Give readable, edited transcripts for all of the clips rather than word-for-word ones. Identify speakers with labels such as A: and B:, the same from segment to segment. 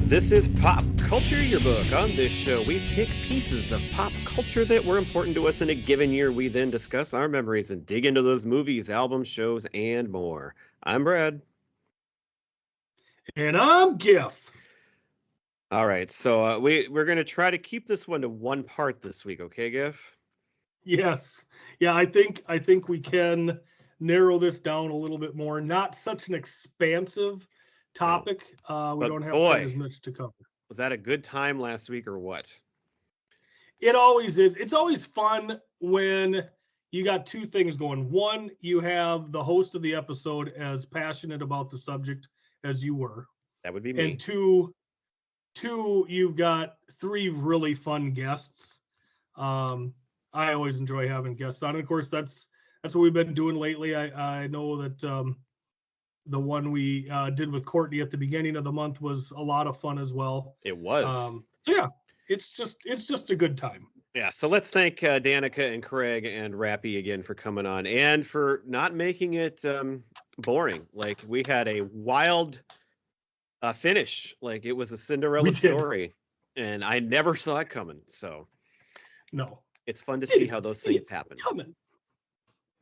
A: This is Pop Culture Yearbook. On this show, we pick pieces of pop culture that were important to us in a given year. We then discuss our memories and dig into those movies, albums, shows, and more. I'm Brad.
B: And I'm Giff.
A: All right, so we're going to try to keep this one to one part this week, okay, Giff?
B: Yes. Yeah, I think we can narrow this down a little bit more. Not such an expansive topic. We
A: But
B: don't have quite
A: boy,
B: as much to cover.
A: was that a good time last week or what?
B: It always is. It's always fun when you got two things going. One, you have the host of the episode as passionate about the subject as you were.
A: That would be me.
B: And two, you've got three really fun guests. I always enjoy having guests on. And of course, that's what we've been doing lately. I know that the one we did with Courtney at the beginning of the month was a lot of fun as well.
A: It was.
B: So yeah, it's just a good time.
A: Yeah, so let's thank Danica and Craig and Rappy again for coming on and for not making it boring. Like, we had a wild finish. Like, it was a Cinderella story, and I never saw it coming. So
B: no,
A: it's fun to see how those things happen.
B: Coming.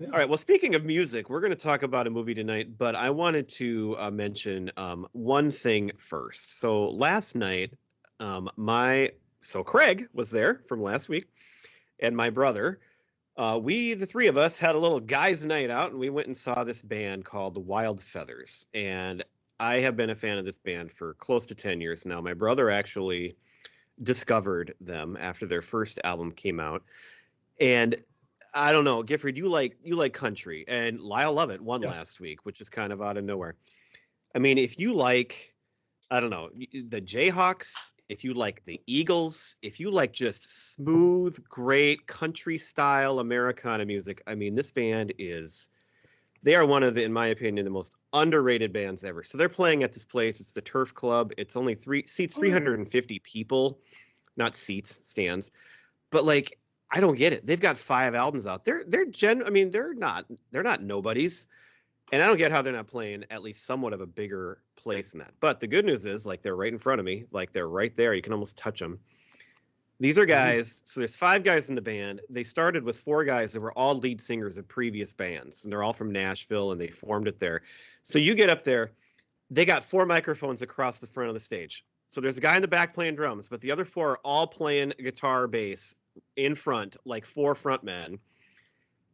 B: Yeah.
A: All right, well, speaking of music, we're going to talk about a movie tonight, but I wanted to mention one thing first. So last night, Craig was there from last week, and my brother, the three of us, had a little guys' night out, and we went and saw this band called the Wild Feathers. And I have been a fan of this band for close to 10 years now. My brother actually discovered them after their first album came out. And I don't know, Gifford, you like country, and Lyle Lovett won last week, which is kind of out of nowhere. I mean, if you like, I don't know, the Jayhawks, if you like the Eagles, if you like just smooth, great country style Americana music, I mean, this band they are one of in my opinion, the most underrated bands ever. So they're playing at this place. It's the Turf Club. It's only seats 350 people, not seats, stands. But like, I don't get it. They've got 5 albums out. They're not nobodies. And I don't get how they're not playing at least somewhat of a bigger place than that. But the good news is, like, they're right in front of me. Like, they're right there. You can almost touch them. These are guys. So there's 5 guys in the band. They started with 4 guys that were all lead singers of previous bands. And they're all from Nashville, and they formed it there. So you get up there. They got 4 microphones across the front of the stage. So there's a guy in the back playing drums, but the other 4 are all playing guitar, bass in front, like 4 front men.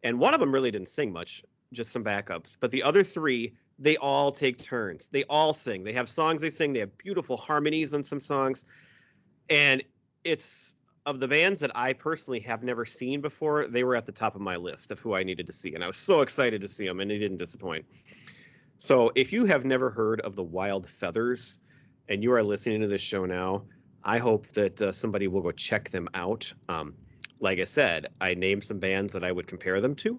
A: And one of them really didn't sing much, just some backups. But the other 3, they all take turns. They all sing. They have songs they sing. They have beautiful harmonies on some songs. And it's of the bands that I personally have never seen before, they were at the top of my list of who I needed to see. And I was so excited to see them, and they didn't disappoint. So if you have never heard of the Wild Feathers and you are listening to this show now, I hope that somebody will go check them out. Like I said, I named some bands that I would compare them to,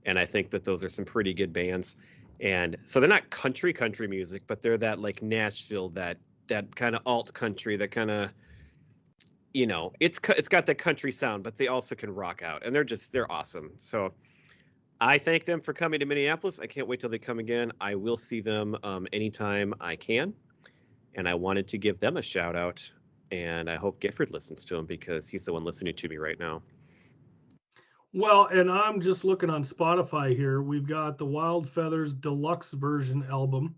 A: and I think that those are some pretty good bands. And so they're not country music, but they're that like Nashville, that kind of alt country, that kind of, you know, it's got that country sound, but they also can rock out, and they're awesome. So I thank them for coming to Minneapolis. I can't wait till they come again. I will see them anytime I can, and I wanted to give them a shout out. And I hope Gifford listens to him because he's the one listening to me right now.
B: Well, and I'm just looking on Spotify here. We've got the Wild Feathers Deluxe Version album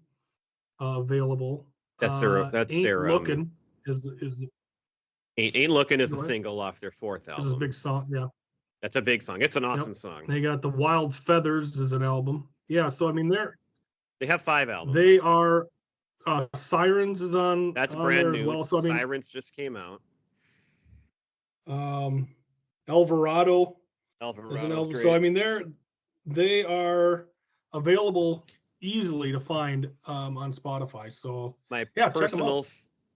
B: available.
A: That's their.
B: Looking is
A: Ain't Looking is a single off their 4th album.
B: This is a big song. Yeah,
A: that's a big song. It's an awesome song.
B: They got the Wild Feathers as an album. Yeah, so I mean
A: they have 5 albums.
B: They are. Sirens is on.
A: That's
B: on
A: brand
B: there
A: new.
B: As well. So, I mean,
A: Sirens just came out.
B: Alvarado is an album.
A: Great.
B: So I mean, they are available easily to find on Spotify. So
A: my
B: check
A: personal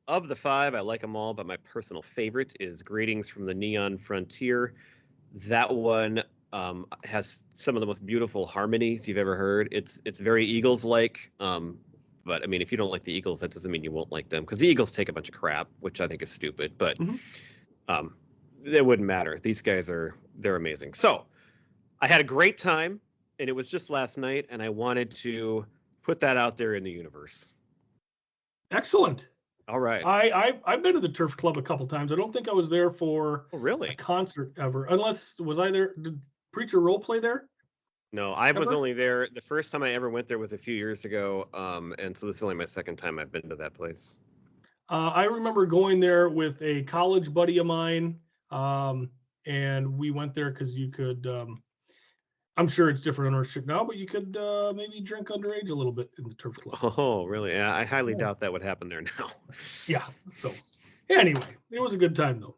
A: of the 5, I like them all, but my personal favorite is Greetings from the Neon Frontier. That one has some of the most beautiful harmonies you've ever heard. It's very Eagles-like. But I mean, if you don't like the Eagles, that doesn't mean you won't like them, because the Eagles take a bunch of crap, which I think is stupid. But it wouldn't matter. These guys they're amazing. So I had a great time, and it was just last night, and I wanted to put that out there in the universe.
B: Excellent.
A: All right.
B: I've been to the Turf Club a couple times. I don't think I was there for
A: Oh,
B: a
A: really?
B: concert ever. Unless was I there? Did Preacher Role play there
A: No, I was
B: ever?
A: only there. The first time I ever went there was a few years ago. And so this is only my second time I've been to that place.
B: I remember going there with a college buddy of mine, um, and we went there because you could. I'm sure it's different ownership now, but you could maybe drink underage a little bit in the Turf Club.
A: Oh, really? Yeah, I highly
B: Yeah.
A: doubt that would happen there now.
B: Yeah. So anyway, it was a good time though.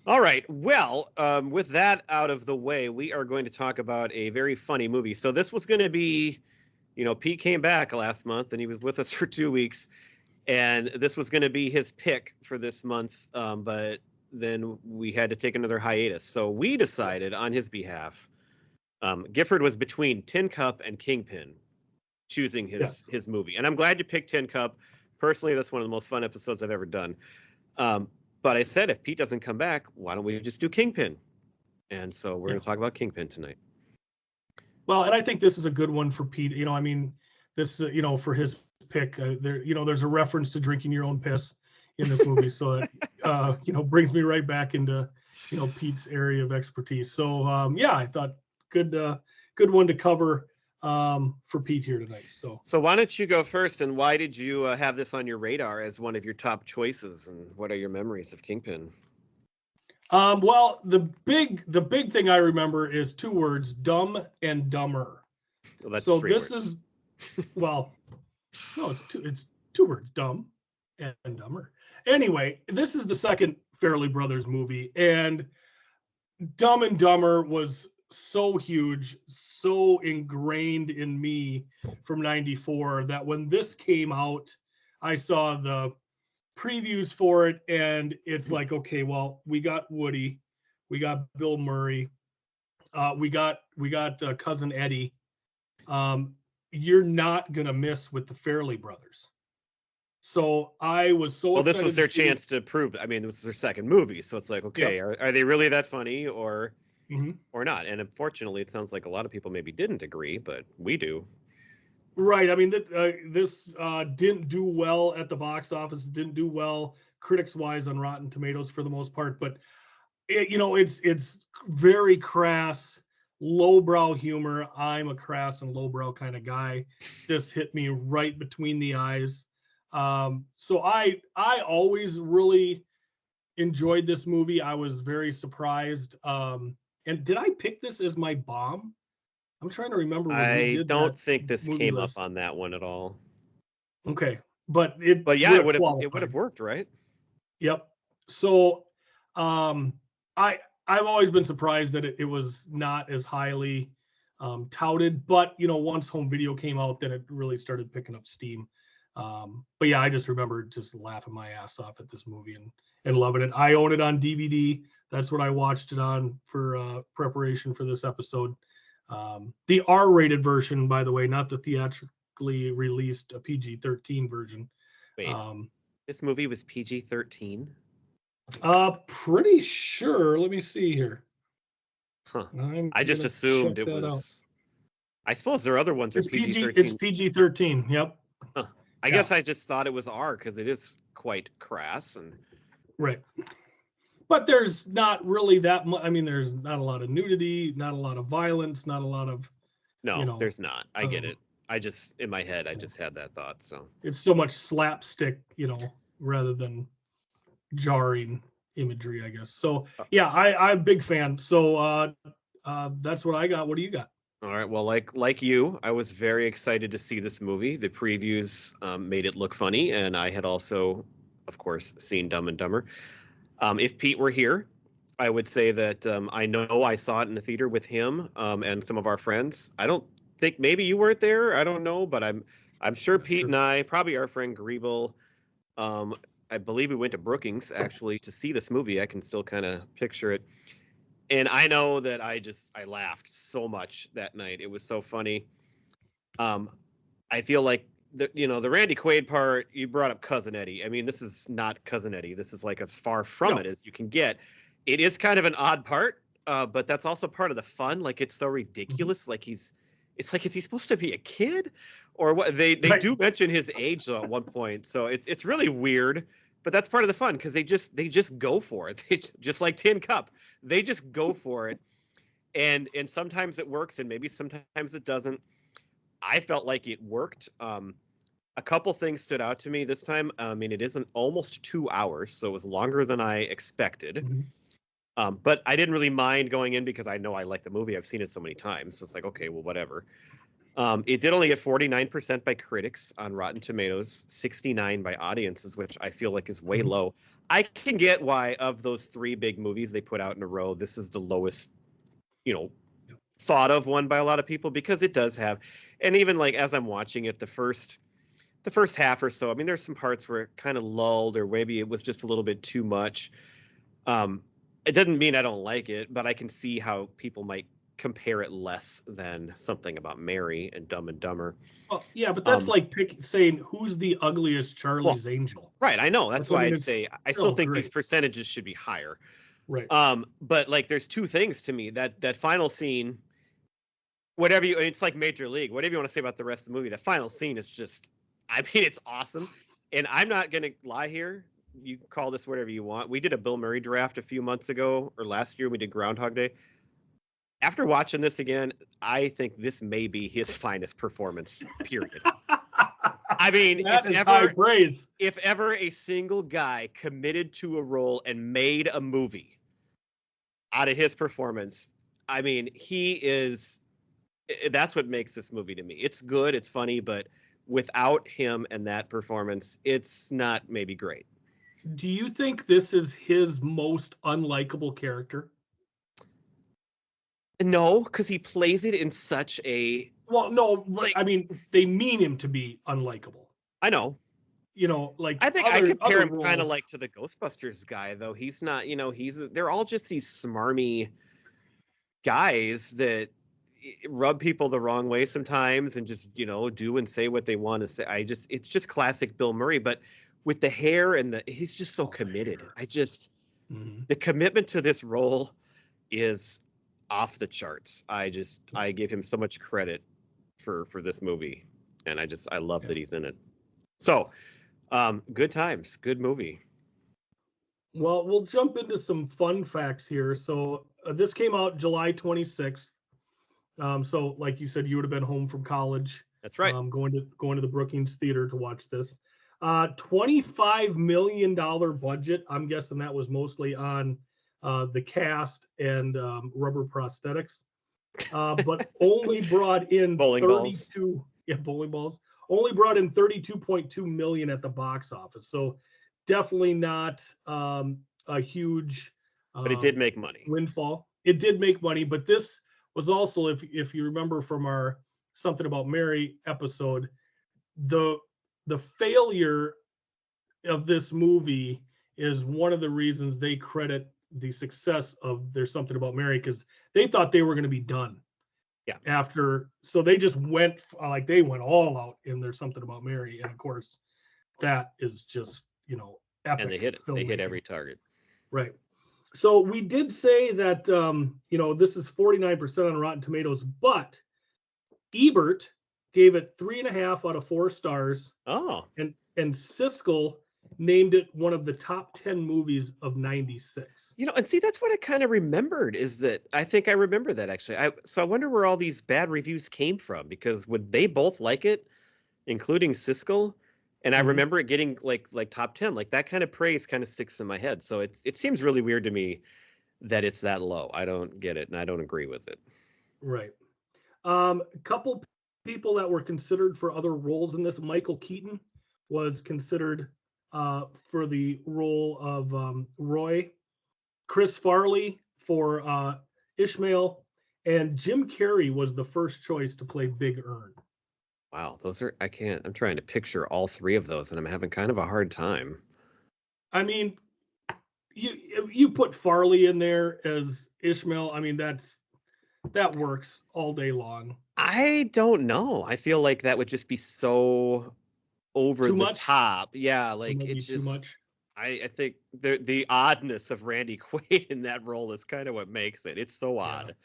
A: All right. Well, with that out of the way, we are going to talk about a very funny movie. So this was going to be, Pete came back last month and he was with us for 2 weeks, and this was going to be his pick for this month. But then we had to take another hiatus. So we decided on his behalf. Gifford was between Tin Cup and Kingpin, choosing his
B: Yes.
A: his movie, and I'm glad you picked Tin Cup. Personally, that's one of the most fun episodes I've ever done. Um, but I said, if Pete doesn't come back, why don't we just do Kingpin? And so we're
B: Yeah.
A: going to talk about Kingpin tonight.
B: Well, and I think this is a good one for Pete. I mean, this for his pick, there's a reference to drinking your own piss in this movie, so that brings me right back into Pete's area of expertise. So yeah, I thought good one to cover for Pete here tonight.
A: So why don't you go first? And why did you have this on your radar as one of your top choices? And what are your memories of Kingpin?
B: Well, the big thing I remember is two words: Dumb and Dumber.
A: Well, that's
B: So
A: three
B: this
A: words.
B: is well, no, it's two words: Dumb and Dumber. Anyway, this is the second Fairley Brothers movie, and Dumb and Dumber was so huge, so ingrained in me from '94 that when this came out, I saw the previews for it, and it's like, okay, well, we got Woody, we got Bill Murray, we got cousin Eddie. Um, you're not gonna miss with the Fairley Brothers. So I was so
A: Well, this
B: excited
A: was
B: to
A: their
B: see
A: chance to prove. I mean, this was their second movie, so it's like,
B: Yep.
A: okay, are they really that funny, or
B: Mhm.
A: not? And unfortunately, it sounds like a lot of people maybe didn't agree, but we do.
B: Right. I mean, this didn't do well at the box office. Didn't do well critics wise on Rotten Tomatoes for the most part. But it's very crass, lowbrow humor. I'm a crass and lowbrow kind of guy. This hit me right between the eyes. So I always really enjoyed this movie. I was very surprised. And did I pick this as my bomb? I'm trying to remember when we
A: I
B: did that
A: don't think this
B: movie
A: came up
B: list.
A: on that one at all.
B: Okay, but it
A: But yeah,
B: would have
A: it would have
B: qualified.
A: worked, right?
B: Yep. So, um, I I've always been surprised that it was not as highly touted, but once home video came out, then it really started picking up steam. But yeah, I just remember just laughing my ass off at this movie and loving it. I own it on DVD. That's what I watched it on for preparation for this episode. The R-rated version, by the way, not the theatrically released PG-13 version.
A: Wait,
B: Um,
A: this movie was PG-13?
B: Pretty sure. Let me see here.
A: Huh.
B: I'm
A: I just
B: gonna check
A: assumed it
B: that out.
A: was. I suppose there are other ones that are
B: It's PG. It's
A: PG-13.
B: PG-13. Yep.
A: Huh. I
B: Yeah.
A: guess I just thought it was R because it is quite crass and.
B: Right. But there's not really that much. I mean, there's not a lot of nudity, not a lot of violence, not a lot of.
A: No, there's not. I get
B: Um,
A: it. I just in my head I just had that thought. So
B: it's so much slapstick, rather than jarring imagery, I guess. So yeah, I'm a big fan. So that's what I got. What do you got?
A: all right. Well, like you, I was very excited to see this movie. The previews made it look funny, and I had also, of course, seen Dumb and Dumber. If Pete were here, I would say that I know I saw it in the theater with him and some of our friends. I don't think maybe you weren't there. I don't know, but I'm sure
B: Not
A: Pete
B: sure.
A: and I, probably our friend Griebel. I believe we went to Brookings actually to see this movie. I can still kind of picture it. And I know that I laughed so much that night. It was so funny. Um, I feel like the Randy Quaid part. You brought up Cousin Eddie. I mean, this is not Cousin Eddie. This is like as far from
B: No.
A: it as you can get. It is kind of an odd part, but that's also part of the fun. Like it's so
B: Mm-hmm.
A: ridiculous. Like it's like, is he supposed to be a kid or what? They
B: Right.
A: do mention his age though at one point, so it's really weird. But that's part of the fun because they just go for it. They just like Tin Cup, they just go for it, and sometimes it works, and maybe sometimes it doesn't. I felt like it worked. A couple things stood out to me this time. I mean, it isn't almost 2 hours, so it was longer than I expected.
B: Mhm.
A: But I didn't really mind going in because I know I like the movie. I've seen it so many times, so it's like, okay, well, whatever. It did only get 49% by critics on Rotten Tomatoes, 69 by audiences, which I feel like is way
B: Mhm.
A: low. I can get why of those three big movies they put out in a row, this is the lowest, you know, thought of one by a lot of people because it does have, and even like as I'm watching it, the first half or so, I mean, there's some parts where it kind of lulled or maybe it was just a little bit too much. It doesn't mean I don't like it, but I can see how people might compare it less than something about Mary and Dumb and Dumber.
B: Well, yeah, but that's
A: Um,
B: like saying who's the ugliest
A: well,
B: Charlie's Angel.
A: right, I know. That's
B: I
A: why
B: mean,
A: I'd
B: it's
A: say I still
B: still
A: think these
B: great.
A: percentages should be higher.
B: Right.
A: But like, there's two things to me that final scene. Whatever you, it's like Major League. Whatever you want to say about the rest of the movie, the final scene is just, I mean, it's awesome. And I'm not gonna lie here. You call this whatever you want. We did a Bill Murray draft a few months ago, or last year we did Groundhog Day. After watching this again, I think this may be his finest performance. Period. I mean,
B: That is high praise.
A: if ever a single guy committed to a role and made a movie out of his performance, I mean, he is. That's what makes this movie to me. It's good, it's funny, but without him and that performance, it's not maybe great.
B: Do you think this is his most unlikable character?
A: No, because he plays it in such a,
B: Well, no,
A: like,
B: I mean, they mean him to be unlikable.
A: I know.
B: You know, like
A: I think I compare
B: other
A: him kind of
B: roles.
A: like to the Ghostbusters guy, though. He's not, they're all just these smarmy guys that rub people the wrong way sometimes and just, do and say what they want to say. It's just classic Bill Murray, but with the hair and he's just so committed.
B: Mhm.
A: The commitment to this role is off the charts. I give him so much credit for this movie, and I love that he's in it. So, good times, good movie.
B: Well, we'll jump into some fun facts here. So this came out July 26th. So like you said, you would have been home from college,
A: That's right.
B: going to the Brookings Theater to watch this. $25 million budget. I'm guessing that was mostly on the cast and rubber prosthetics, but only brought in
A: Bowling balls.
B: 32. Yeah, bowling balls. Only brought in 32.2 million at the box office. So definitely not a huge
A: But it did make money.
B: windfall. It did make money, but this was also, if you remember from our Something About Mary episode, the the failure of this movie is one of the reasons they credit the success of There's Something About Mary, because they thought they were going to be done.
A: Yeah.
B: After, so they just went like they went all out in There's Something About Mary, and of course, that is just epic.
A: And they hit it. They hit
B: filmmaking.
A: every target.
B: Right. So we did say that this is 49% on Rotten Tomatoes, but Ebert gave it 3.5 out of 4 stars,
A: Oh,
B: and Siskel named it one of the top 10 movies of '96.
A: and see, that's what I kind of remembered, is that I think I remember that actually. So I wonder where all these bad reviews came from, because would they both like it, including Siskel? And I
B: Mhm.
A: remember it getting like top 10. Like, that kind of praise kind of sticks in my head. So it seems really weird to me that it's that low. I don't get it, and I don't agree with it.
B: Right. A couple people that were considered for other roles in this. Michael Keaton was considered for the role of Roy. Chris Farley for Ishmael, and Jim Carrey was the first choice to play Big Earn.
A: Wow, I'm trying to picture all three of those, and I'm having kind of a hard time.
B: I mean, you put Farley in there as Ishmael. I mean, that works all day long.
A: I don't know. I feel like that would just be so over
B: Too
A: the
B: much?
A: top. Yeah,
B: It
A: like,
B: might be
A: it's
B: too
A: just,
B: much.
A: I think the oddness of Randy Quaid in that role is kind of what makes it. It's so
B: Yeah.
A: odd.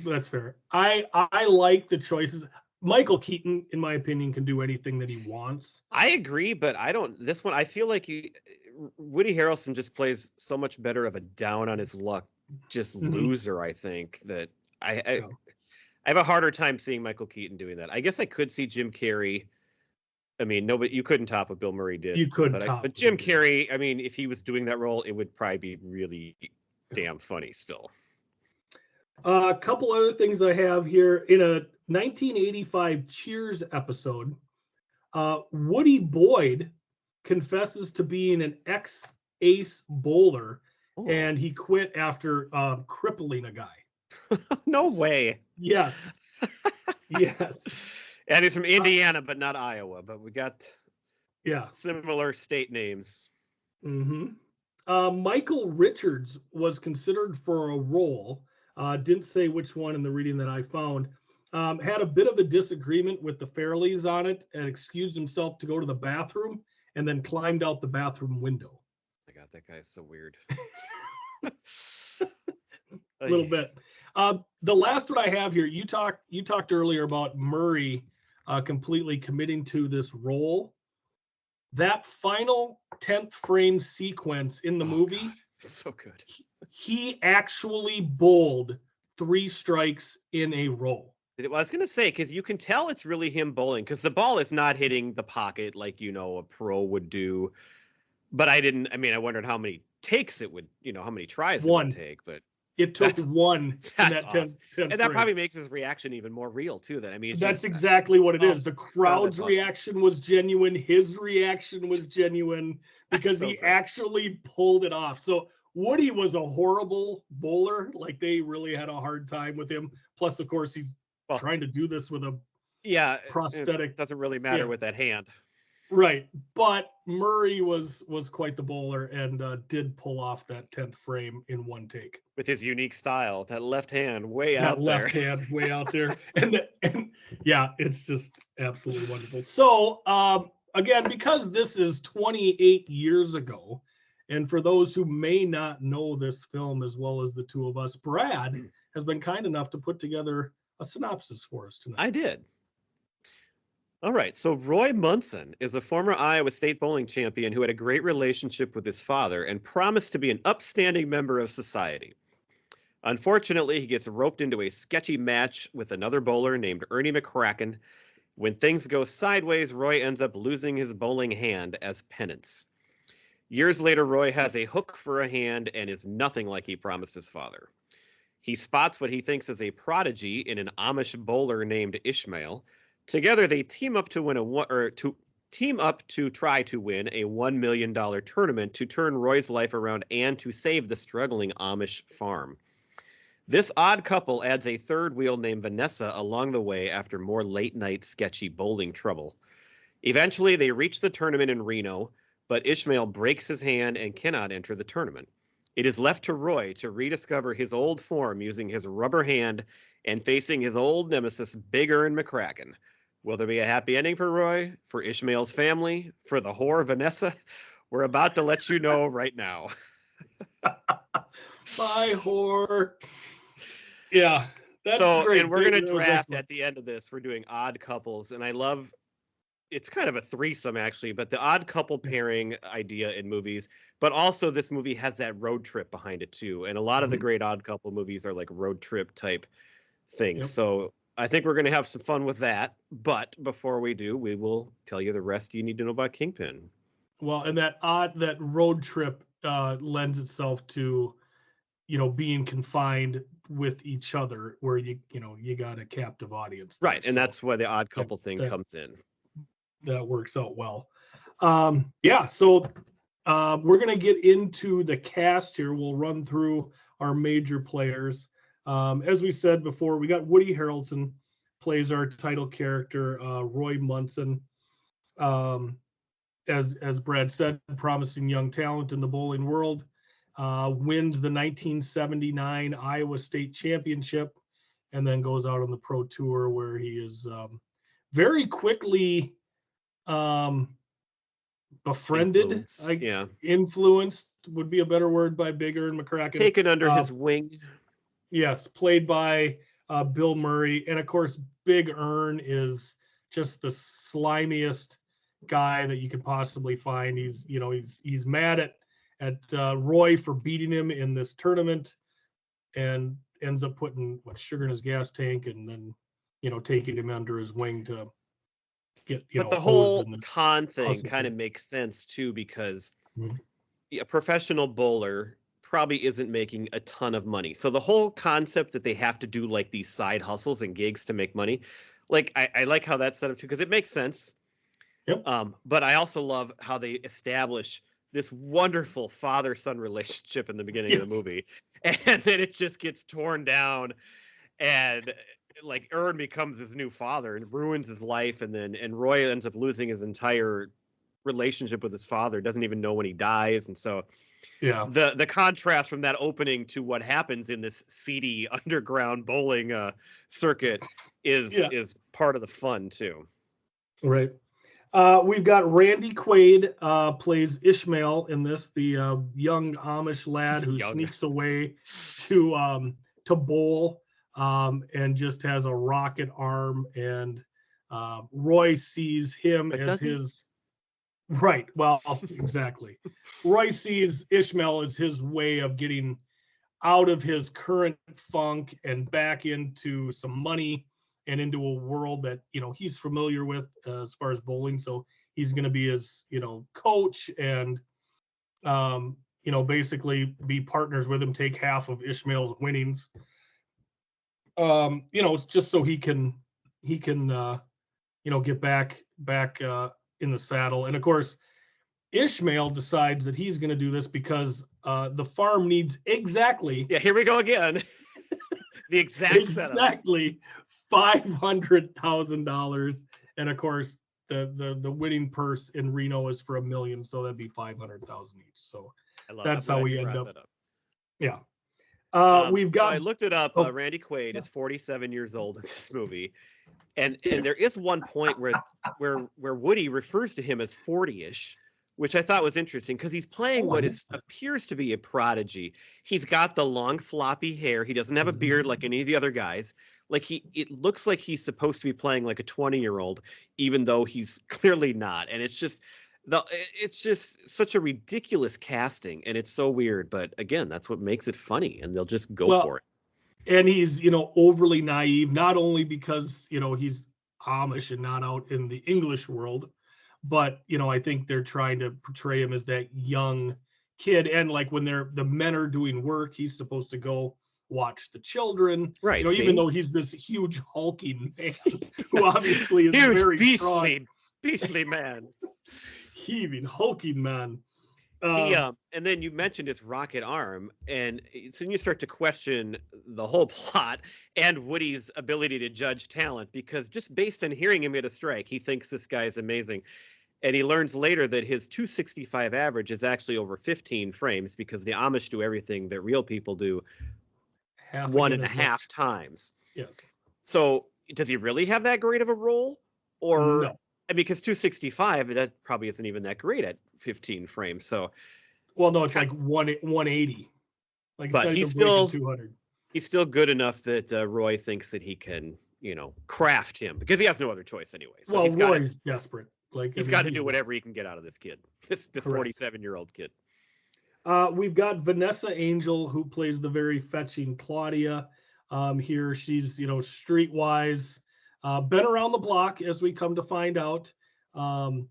B: That's fair. I like the choices. Michael Keaton, in my opinion, can do anything that he wants.
A: I agree, but I don't. This one, I feel like Woody Harrelson just plays so much better of a down on his luck, just
B: Mhm.
A: loser. I think that I
B: Yeah.
A: I have a harder time seeing Michael Keaton doing that. I guess I could see Jim Carrey. I mean, nobody, you couldn't top what Bill Murray did,
B: You could
A: but
B: top what he
A: Jim
B: did.
A: Carrey. I mean, if he was doing that role, it would probably be really damn funny still.
B: A couple other things I have here in a 1985 Cheers episode. Woody Boyd confesses to being an ex-ace bowler,
A: Oh,
B: and he quit after crippling a guy.
A: no way.
B: Yes, yes,
A: And he's from
B: uh,
A: Indiana, but not Iowa. But we got
B: yeah.
A: similar state names.
B: hmm Michael Richards was considered for a role. Didn't say which one in the reading that I found. Had a bit of a disagreement with the Fairleys on it and excused himself to go to the bathroom and then climbed out the bathroom window.
A: My God, that guy's so weird.
B: A little bit. The last one I have here, you talked earlier about Murray completely committing to this role. That final 10th frame sequence in the
A: Oh
B: movie,
A: God, it's so good.
B: he actually bowled 3 strikes in a row.
A: Well, I was gonna say because you can tell it's really him bowling because the ball is not hitting the pocket like a pro would do. But I didn't. I mean, I wondered how many takes it would, how many tries it would
B: One.
A: take. But
B: It took
A: that's
B: one in
A: that's
B: that
A: awesome,
B: 10th
A: and that
B: frame.
A: probably makes his reaction even more real too. Then I mean, it's
B: That's
A: just
B: exactly what it
A: oh
B: is. The
A: God,
B: crowd's
A: that's awesome.
B: reaction was genuine. His reaction was genuine
A: That's
B: because
A: so
B: he
A: great.
B: actually pulled it off. So Woody was a horrible bowler. Like they really had a hard time with him. Plus, of course, he's
A: Well,
B: trying to do this with a
A: yeah, it
B: prosthetic.
A: doesn't really matter
B: Yeah,
A: with that hand.
B: right. But Murray was quite the bowler and did pull off that 10th frame in one take.
A: With his unique style, that left hand way
B: That
A: out there.
B: left hand way out there, and yeah, it's just absolutely wonderful. So again, because this is 28 years ago, and for those who may not know this film as well as the two of us, Brad has been kind enough to put together a synopsis for us tonight.
A: I did. All right. So Roy Munson is a former Iowa State bowling champion who had a great relationship with his father and promised to be an upstanding member of society. Unfortunately, he gets roped into a sketchy match with another bowler named Ernie McCracken. When things go sideways, Roy ends up losing his bowling hand as penance. Years later, Roy has a hook for a hand and is nothing like he promised his father. He spots what he thinks is a prodigy in an Amish bowler named Ishmael. Together, they team up to win team up to try to win a $1 million tournament to turn Roy's life around and to save the struggling Amish farm. This odd couple adds a third wheel named Vanessa along the way after more late night sketchy bowling trouble. Eventually, they reach the tournament in Reno, but Ishmael breaks his hand and cannot enter the tournament. It is left to Roy to rediscover his old form using his rubber hand and facing his old nemesis, Big Ern McCracken. Will there be a happy ending for Roy, for Ishmael's family, for the whore Vanessa? We're about to let you know right now.
B: My whore. Yeah, that's
A: So, and
B: great.
A: we're going to
B: That was
A: draft
B: excellent.
A: at the end of this. We're doing odd couples, and I love it's kind of a threesome actually, but the odd couple pairing idea in movies, but also this movie has that road trip behind it too. And a lot of the
B: Mhm.
A: great odd couple movies are like road trip type things.
B: Yep.
A: So I think we're going to have some fun with that. But before we do, we will tell you the rest you need to know about Kingpin.
B: Well, and that road trip lends itself to being confined with each other, where you got a captive audience there.
A: Right. And
B: So
A: that's why the odd
B: yep,
A: couple thing
B: that
A: comes in.
B: that works out well. Yeah. So we're gonna get into the cast here. We'll run through our major players. As we said before, we got Woody Harrelson plays our title character, Roy Munson. Um, as Brad said, promising young talent in the bowling world. Wins the 1979 Iowa State Championship, and then goes out on the pro tour where he is very quickly um, befriended.
A: Influenced. Yeah.
B: Influenced would be a better word by Bigger and McCracken.
A: Taken under his wing.
B: Yes, played by Bill Murray, and of course, Big Earn is just the slimiest guy that you could possibly find. He's mad at Roy for beating him in this tournament, and ends up putting sugar in his gas tank, and then taking him under his wing to get
A: But the
B: hosed
A: whole
B: in this
A: con thing
B: hustle.
A: kind of makes sense too, because
B: Mhm.
A: a professional bowler probably isn't making a ton of money. So the whole concept that they have to do like these side hustles and gigs to make money, like I like how that's set up too, because it makes sense.
B: Yep.
A: But I also love how they establish this wonderful father-son relationship in the beginning of the
B: Yes.
A: movie, and then it just gets torn down, and like Ern becomes his new father and ruins his life, and Roy ends up losing his entire relationship with his father, doesn't even know when he dies, and so
B: Yeah.
A: the contrast from that opening to what happens in this seedy underground bowling circuit
B: Yeah.
A: is part of the fun too.
B: Right. We've got Randy Quaid plays Ishmael in this, the young Amish lad who
A: Young.
B: sneaks away to bowl and just has a rocket arm. And Roy sees him
A: But
B: as
A: does he?
B: his right. Well, exactly. Roy sees Ishmael as his way of getting out of his current funk and back into some money and into a world that he's familiar with as far as bowling. So he's going to be his coach and basically be partners with him, take half of Ishmael's winnings. Just so he can get back in the saddle. And of course, Ishmael decides that he's going to do this because the farm needs exactly
A: Yeah, here we go again. The exact setup.
B: exactly $500,000, and of course the winning purse in Reno is for $1 million, so that'd be 500,000 each. So
A: I love.
B: that's
A: I'm
B: how
A: glad
B: we
A: you
B: end
A: brought
B: up.
A: that up.
B: Yeah. We've
A: So I
B: got
A: looked it up.
B: oh
A: Randy Quaid
B: yeah.
A: is 47 years old in this movie, and there is one point where Woody refers to him as 40ish, which I thought was interesting because he's playing
B: Oh, I
A: what
B: missed
A: is
B: that.
A: appears to be a prodigy. He's got the long floppy hair. He doesn't have a beard like any of the other guys. Like it looks like he's supposed to be playing like a 20-year-old, even though he's clearly not. And it's just such a ridiculous casting, and it's so weird. But again, that's what makes it funny, and they'll just go
B: Well,
A: for it.
B: and he's overly naive, not only because he's Amish and not out in the English world, but I think they're trying to portray him as that young kid. And like when the men are doing work, he's supposed to go watch the children.
A: Right?
B: Even
A: See,
B: though he's this huge hulking man who obviously is
A: huge
B: very strong,
A: beastly man.
B: heaving hulking man.
A: He
B: Um,
A: and then you mentioned his rocket arm, and so you start to question the whole plot and Woody's ability to judge talent, because just based on hearing him hit a strike, he thinks this guy is amazing. And he learns later that his 265 average is actually over 15 frames, because the Amish do everything that real people do
B: half
A: one
B: again
A: and a
B: as
A: half
B: much.
A: times.
B: Yes.
A: So does he really have that great of a role? Or
B: No.
A: because 265, that probably isn't even that great at 15 frames. So,
B: Well, no, it's like 180. Like it's
A: but
B: not even breaking 200.
A: he's still good enough that Roy thinks that he can, craft him, because he has no other choice anyway. So
B: Well, Roy's desperate. Like
A: he's got to do whatever he can get out of this kid, this
B: correct.
A: 47-year-old kid.
B: We've got Vanessa Angel, who plays the very fetching Claudia. Here, she's streetwise, been around the block, as we come to find out.
A: Well,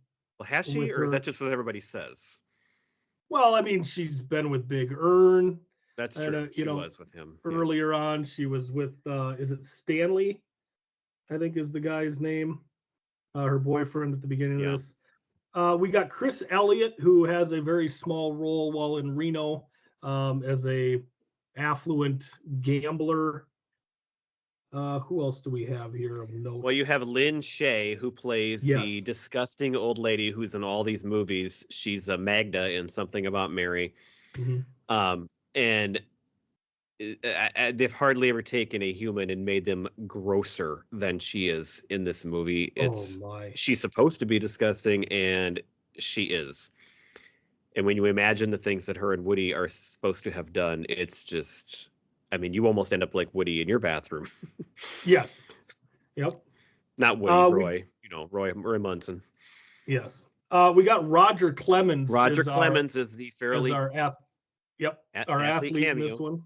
A: has she,
B: With
A: or is that
B: her,
A: just what everybody says?
B: well, I mean, she's been with Big Earn,
A: That's
B: and
A: true. She was with him. Yeah.
B: earlier on, she was with is it Stanley? I think is the guy's name. Her boyfriend at the beginning
A: Yeah.
B: of this. We got Chris Elliott, who has a very small role while in Reno as a affluent gambler. Who else do we have here of note?
A: Well, you have Lynn Shay, who plays the
B: Yes.
A: disgusting old lady who's in all these movies. She's a Magda in Something About Mary. And they've hardly ever taken a human and made them grosser than she is in this movie. She's supposed to be disgusting, and she is. And when you imagine the things that her and Woody are supposed to have done, it's just, I mean, you almost end up like Woody in your bathroom.
B: Yes. Yep.
A: Not Woody,
B: We
A: Roy. Roy Munson.
B: yes. We got Roger Clemens
A: Roger Clemens is the
B: as
A: fairly
B: our our
A: athlete
B: athlete in this
A: cameo.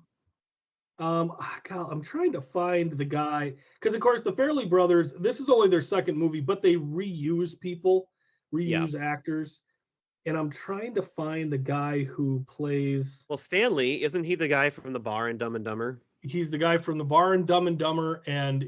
B: one. God, I'm trying to find the guy because, of course, the Fairley Brothers. This is only their second movie, but they reuse people, reuse actors, and I'm trying to find the guy who plays.
A: Well, Stanley, isn't he the guy from the bar in Dumb and Dumber?
B: He's the guy from the bar in Dumb and Dumber, and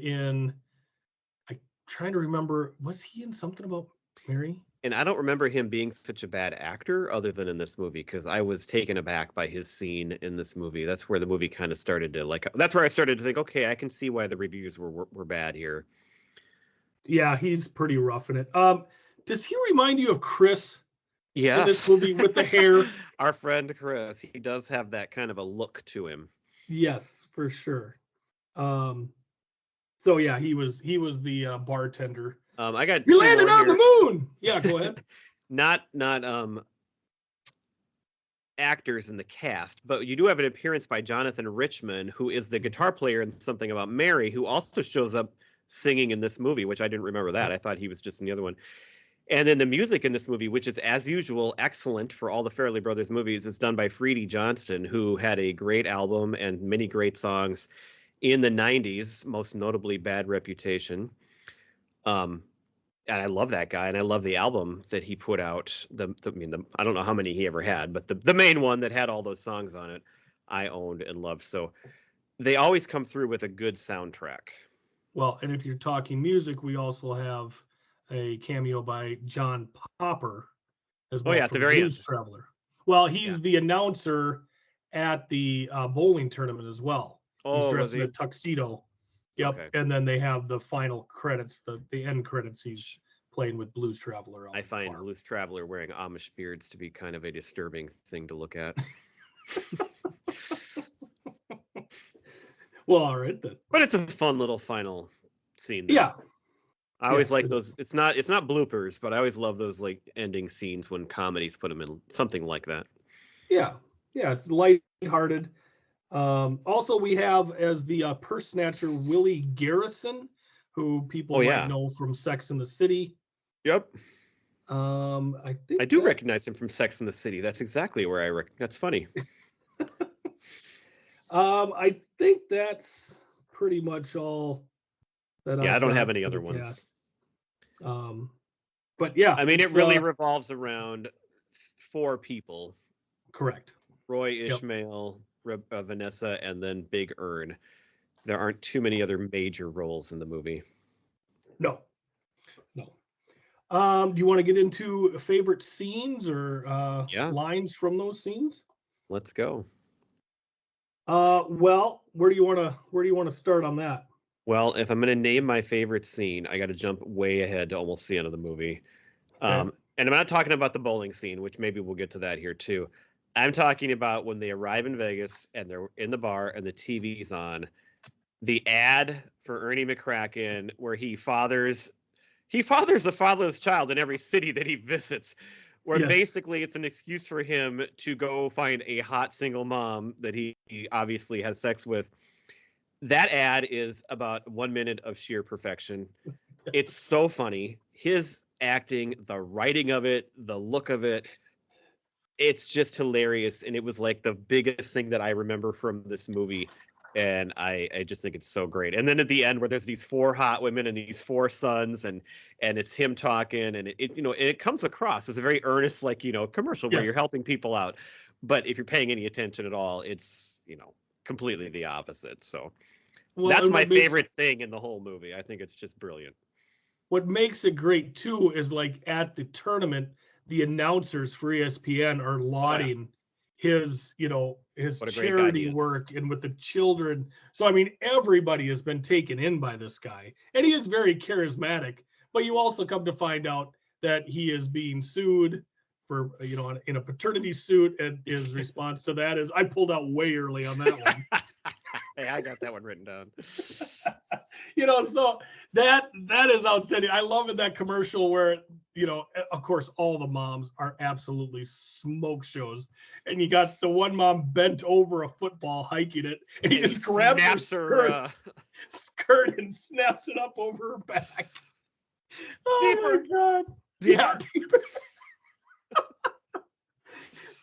B: I'm trying to remember, was he in something about Mary?
A: And I don't remember him being such a bad actor other than in this movie, because I was taken aback by his scene in this movie. That's where the movie kind of started to that's where I started to think, okay, I can see why the reviews were bad here.
B: Yeah, he's pretty rough in it. Does he remind you of Chris?
A: Yes.
B: In this movie with the hair?
A: Our friend Chris, he does have that kind of a look to him.
B: Yes, for sure. So yeah, he was the bartender.
A: I got
B: you landed on the moon. Yeah, go ahead.
A: not actors in the cast, but you do have an appearance by Jonathan Richman, who is the guitar player in Something About Mary, who also shows up singing in this movie, which I didn't remember that. I thought he was just in the other one. And then the music in this movie, which is, as usual, excellent for all the Fairley Brothers movies, is done by Freddie Johnston, who had a great album and many great songs in the 90s, most notably Bad Reputation. And I love that guy, and I love the album that he put out. I don't know how many he ever had, but the main one that had all those songs on it, I owned and loved. So they always come through with a good soundtrack.
B: Well, and if you're talking music, we also have a cameo by John Popper as well.
A: Oh yeah, at the very
B: Blues
A: end.
B: Traveler. Well, he's the announcer at the bowling tournament as well.
A: Oh,
B: he's dressed in a tuxedo. Yep.
A: Okay.
B: And then they have the final credits, the end credits. He's playing with Blues Traveler.
A: I find Blues Traveler wearing Amish beards to be kind of a disturbing thing to look at.
B: Well, all right then.
A: But it's a fun little final scene there.
B: Yeah.
A: I always like those. It's not bloopers, but I always love those like ending scenes when comedies put them in something like that.
B: Yeah. Yeah, it's lighthearted. Also, we have as the purse snatcher Willie Garrison, who people might know from Sex and the City.
A: Yep.
B: I think
A: I do recognize him from Sex and the City. That's exactly where that's funny.
B: I think that's pretty much all that
A: I don't have any other ones.
B: But yeah,
A: I mean, it really revolves around 4 people.
B: Correct.
A: Roy, Ishmael, Vanessa, and then Big Ern. There aren't too many other major roles in the movie.
B: No. Do you want to get into favorite scenes or lines from those scenes?
A: Let's go.
B: Well, where do you want to start on that?
A: Well, if I'm going to name my favorite scene, I got to jump way ahead to almost the end of the movie. Okay. And I'm not talking about the bowling scene, which maybe we'll get to that here too. I'm talking about when they arrive in Vegas and they're in the bar and the TV's on. The ad for Ernie McCracken, where he fathers a fatherless child in every city that he visits, where basically it's an excuse for him to go find a hot single mom that he obviously has sex with. That ad is about 1 minute of sheer perfection. It's so funny. His acting, the writing of it, the look of it, it's just hilarious. And it was like the biggest thing that I remember from this movie. And I just think it's so great. And then at the end where there's these 4 hot women and these 4 sons and it's him talking and it comes across as a very earnest, commercial where you're helping people out. But if you're paying any attention at all, it's, completely the opposite. So that's my favorite thing in the whole movie. I think it's just brilliant.
B: What makes it great too is like at the tournament, the announcers for ESPN are lauding his charity work and with the children. So, I mean, everybody has been taken in by this guy and he is very charismatic, but you also come to find out that he is being sued for, in a paternity suit. And his response to that is, I pulled out way early on that one.
A: Hey, I got that one written down.
B: So that is outstanding. I love in that commercial where of course, all the moms are absolutely smoke shows. And you got the one mom bent over a football hiking it, and he
A: And
B: just grabs her
A: snaps her,
B: skirt and snaps it up over her back. Oh
A: deeper,
B: my God.
A: deeper.
B: Yeah, deeper.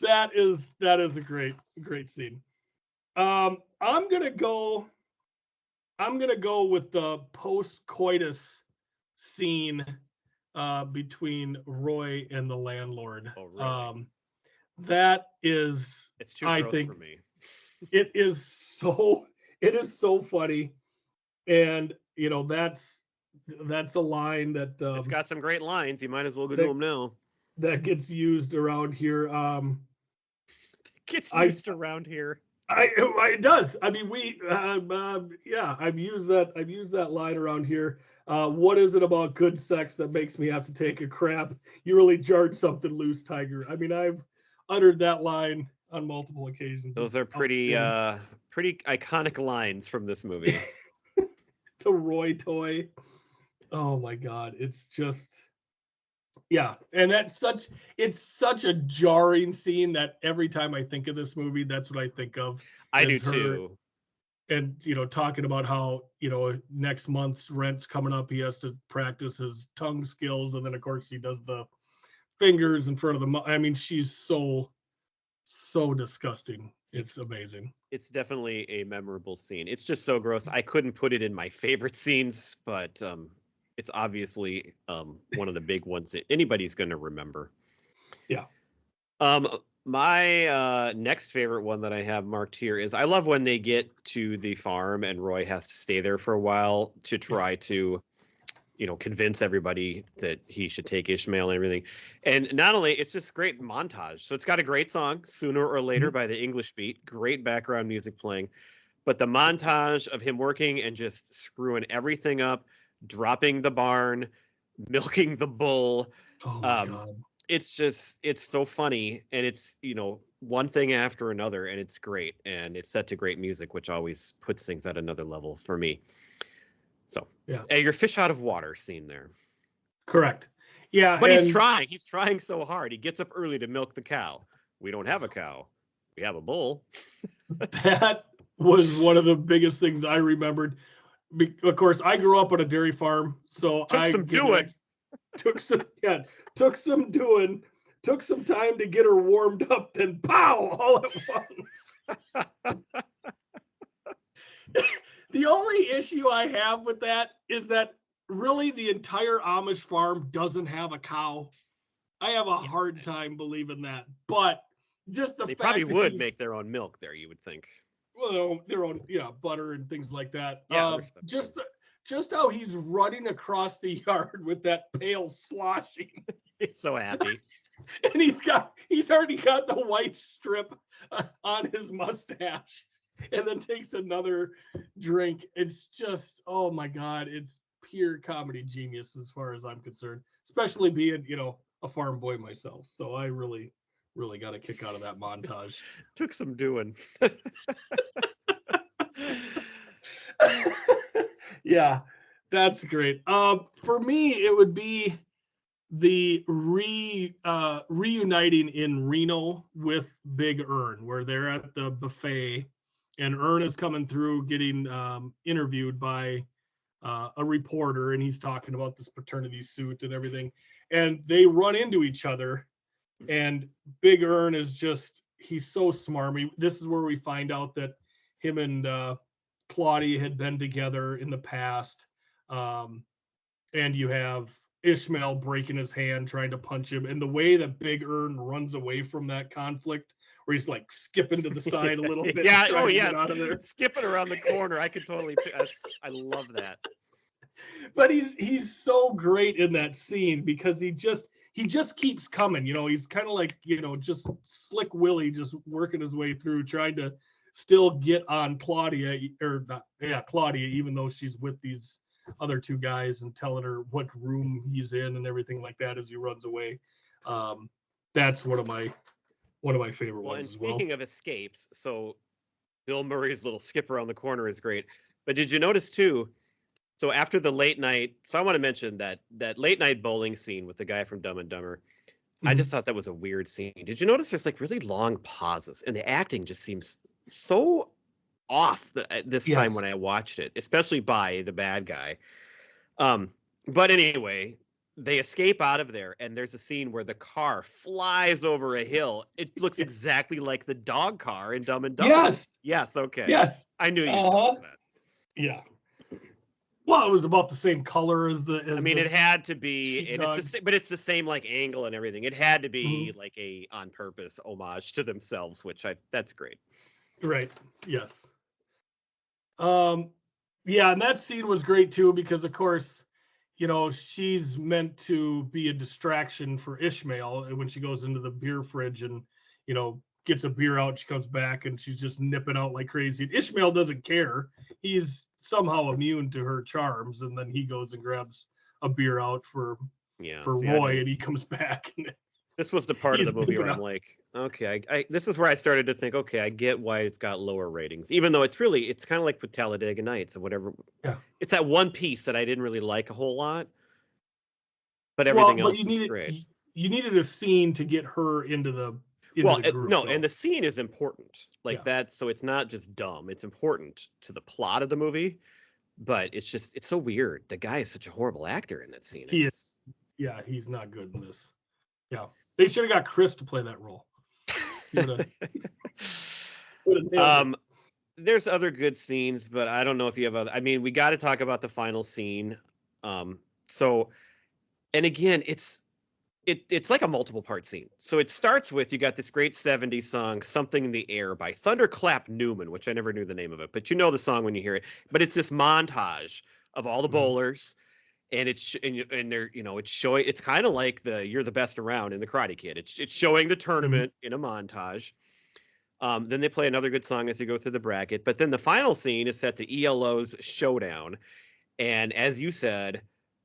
B: that is a great scene. I'm gonna go with the post-coitus scene between Roy and the landlord.
A: Oh, really?
B: That is,
A: It's too
B: I
A: gross
B: think,
A: for me.
B: it is so funny, and that's a line that
A: It's got some great lines. You might as well go to
B: that
A: them now.
B: that gets used around here.
A: Gets
B: I
A: used around here.
B: it does. I mean, yeah, I've used that line around here. What is it about good sex that makes me have to take a crap? You really jarred something loose, Tiger. I mean, I've uttered that line on multiple occasions.
A: Those
B: It's
A: are pretty
B: outstanding.
A: pretty iconic lines from this movie.
B: The Roy toy. Oh my God, it's just, yeah, and it's such a jarring scene that every time I think of this movie, that's what I think of,
A: I do
B: is her.
A: too.
B: And talking about how next month's rent's coming up, he has to practice his tongue skills, and then of course she does the fingers in front of the. I mean, she's so disgusting. It's amazing.
A: It's definitely a memorable scene. It's just so gross. I couldn't put it in my favorite scenes, but it's obviously one of the big ones that anybody's going to remember.
B: Yeah.
A: My next favorite one that I have marked here is I love when they get to the farm and Roy has to stay there for a while to try to, convince everybody that he should take Ishmael and everything. And not only, it's just great montage. So it's got a great song, Sooner or Later by the English Beat, great background music playing. But the montage of him working and just screwing everything up, dropping the barn, milking the bull.
B: Oh my God.
A: It's so funny, and it's one thing after another, and it's great, and it's set to great music, which always puts things at another level for me. So
B: Yeah.
A: your fish out of water scene there.
B: Correct. Yeah,
A: But
B: and
A: he's trying so hard. He gets up early to milk the cow. We don't have a cow, we have a bull.
B: that was one of the biggest things I remembered. Of course, I grew up on a dairy farm, so
A: Took some doing.
B: took some doing, took some time to get her warmed up, then pow, all at once. The only issue I have with that is that really the entire Amish farm doesn't have a cow. I have a hard time believing that, but just the
A: They
B: fact
A: probably
B: that
A: would make their own milk there, you would think.
B: well, their own, butter and things like that.
A: Yeah,
B: Just how he's running across the yard with that pail sloshing,
A: he's so happy.
B: and he's already got the white strip on his mustache, and then takes another drink. It's just, oh my God, it's pure comedy genius as far as I'm concerned, especially being a farm boy myself. So I really got a kick out of that montage.
A: Took some doing.
B: Yeah, that's great. For me, it would be the reuniting in Reno with Big Ern, where they're at the buffet, and Ern is coming through getting interviewed by a reporter, and he's talking about this paternity suit and everything, and they run into each other, and Big Ern is he's so smarmy. This is where we find out that him and Claudia had been together in the past. And you have Ishmael breaking his hand, trying to punch him. And the way that Big Ern runs away from that conflict, where he's like skipping to the side a little bit.
A: Yeah,
B: oh
A: yes.
B: Out of there.
A: Skipping around the corner. I could totally, I love that.
B: But he's so great in that scene because he just keeps coming. He's kind of like, just Slick Willie, just working his way through, trying to still get on Claudia, or not, Claudia, even though she's with these other two guys and telling her what room he's in and everything like that as he runs away. That's one of my favorite ones as well.
A: Speaking of escapes, so Bill Murray's little skip around the corner is great. But did you notice too, So after the late night, so I want to mention that late night bowling scene with the guy from Dumb and Dumber. I just thought that was a weird scene. Did you notice there's like really long pauses and the acting just seems so off this time
B: Yes.
A: when I watched it, especially by the bad guy. But anyway, they escape out of there, and there's a scene where the car flies over a hill. It looks exactly like the dog car in Dumb and Dumber.
B: Yes.
A: Yes, okay.
B: Yes.
A: I knew you'd notice that.
B: Yeah. Well, it was about the same color as the.
A: I mean, it had to be, and
B: sheepdog.
A: but it's the same like angle and everything. It had to be like a on purpose homage to themselves, which that's great.
B: Right. Yes. Yeah, and that scene was great too because, of course, she's meant to be a distraction for Ishmael when she goes into the beer fridge and gets a beer out. She comes back and she's just nipping out like crazy. And Ishmael doesn't care. He's somehow immune to her charms, and then he goes and grabs a beer out for Roy, and he comes back. And
A: this was the part of the movie where I'm
B: out.
A: like, okay, I this is where I started to think, okay, I get why it's got lower ratings, even though it's kind of like with Talladega Nights or whatever.
B: Yeah.
A: It's that one piece that I didn't really like a whole lot, but everything else is great.
B: You needed a scene to get her into the group.
A: No, and the scene is important like that, so it's not just dumb, it's important to the plot of the movie, but it's so weird. The guy is such a horrible actor in that scene.
B: He is. Yeah, he's not good in this. Yeah, they should have got Chris to play that role.
A: There's other good scenes, but I don't know if you have other. I mean, we got to talk about the final scene. So, and again, it's like a multiple part scene. So it starts with, you got this great 70s song, Something in the Air by Thunderclap Newman, which I never knew the name of it, but you know the song when you hear it. But it's this montage of all the bowlers, and it's and they're, it's showing, it's kind of like You're the Best Around in the Karate Kid. It's showing the tournament in a montage. Then they play another good song as you go through the bracket. But then the final scene is set to ELO's Showdown. And as you said,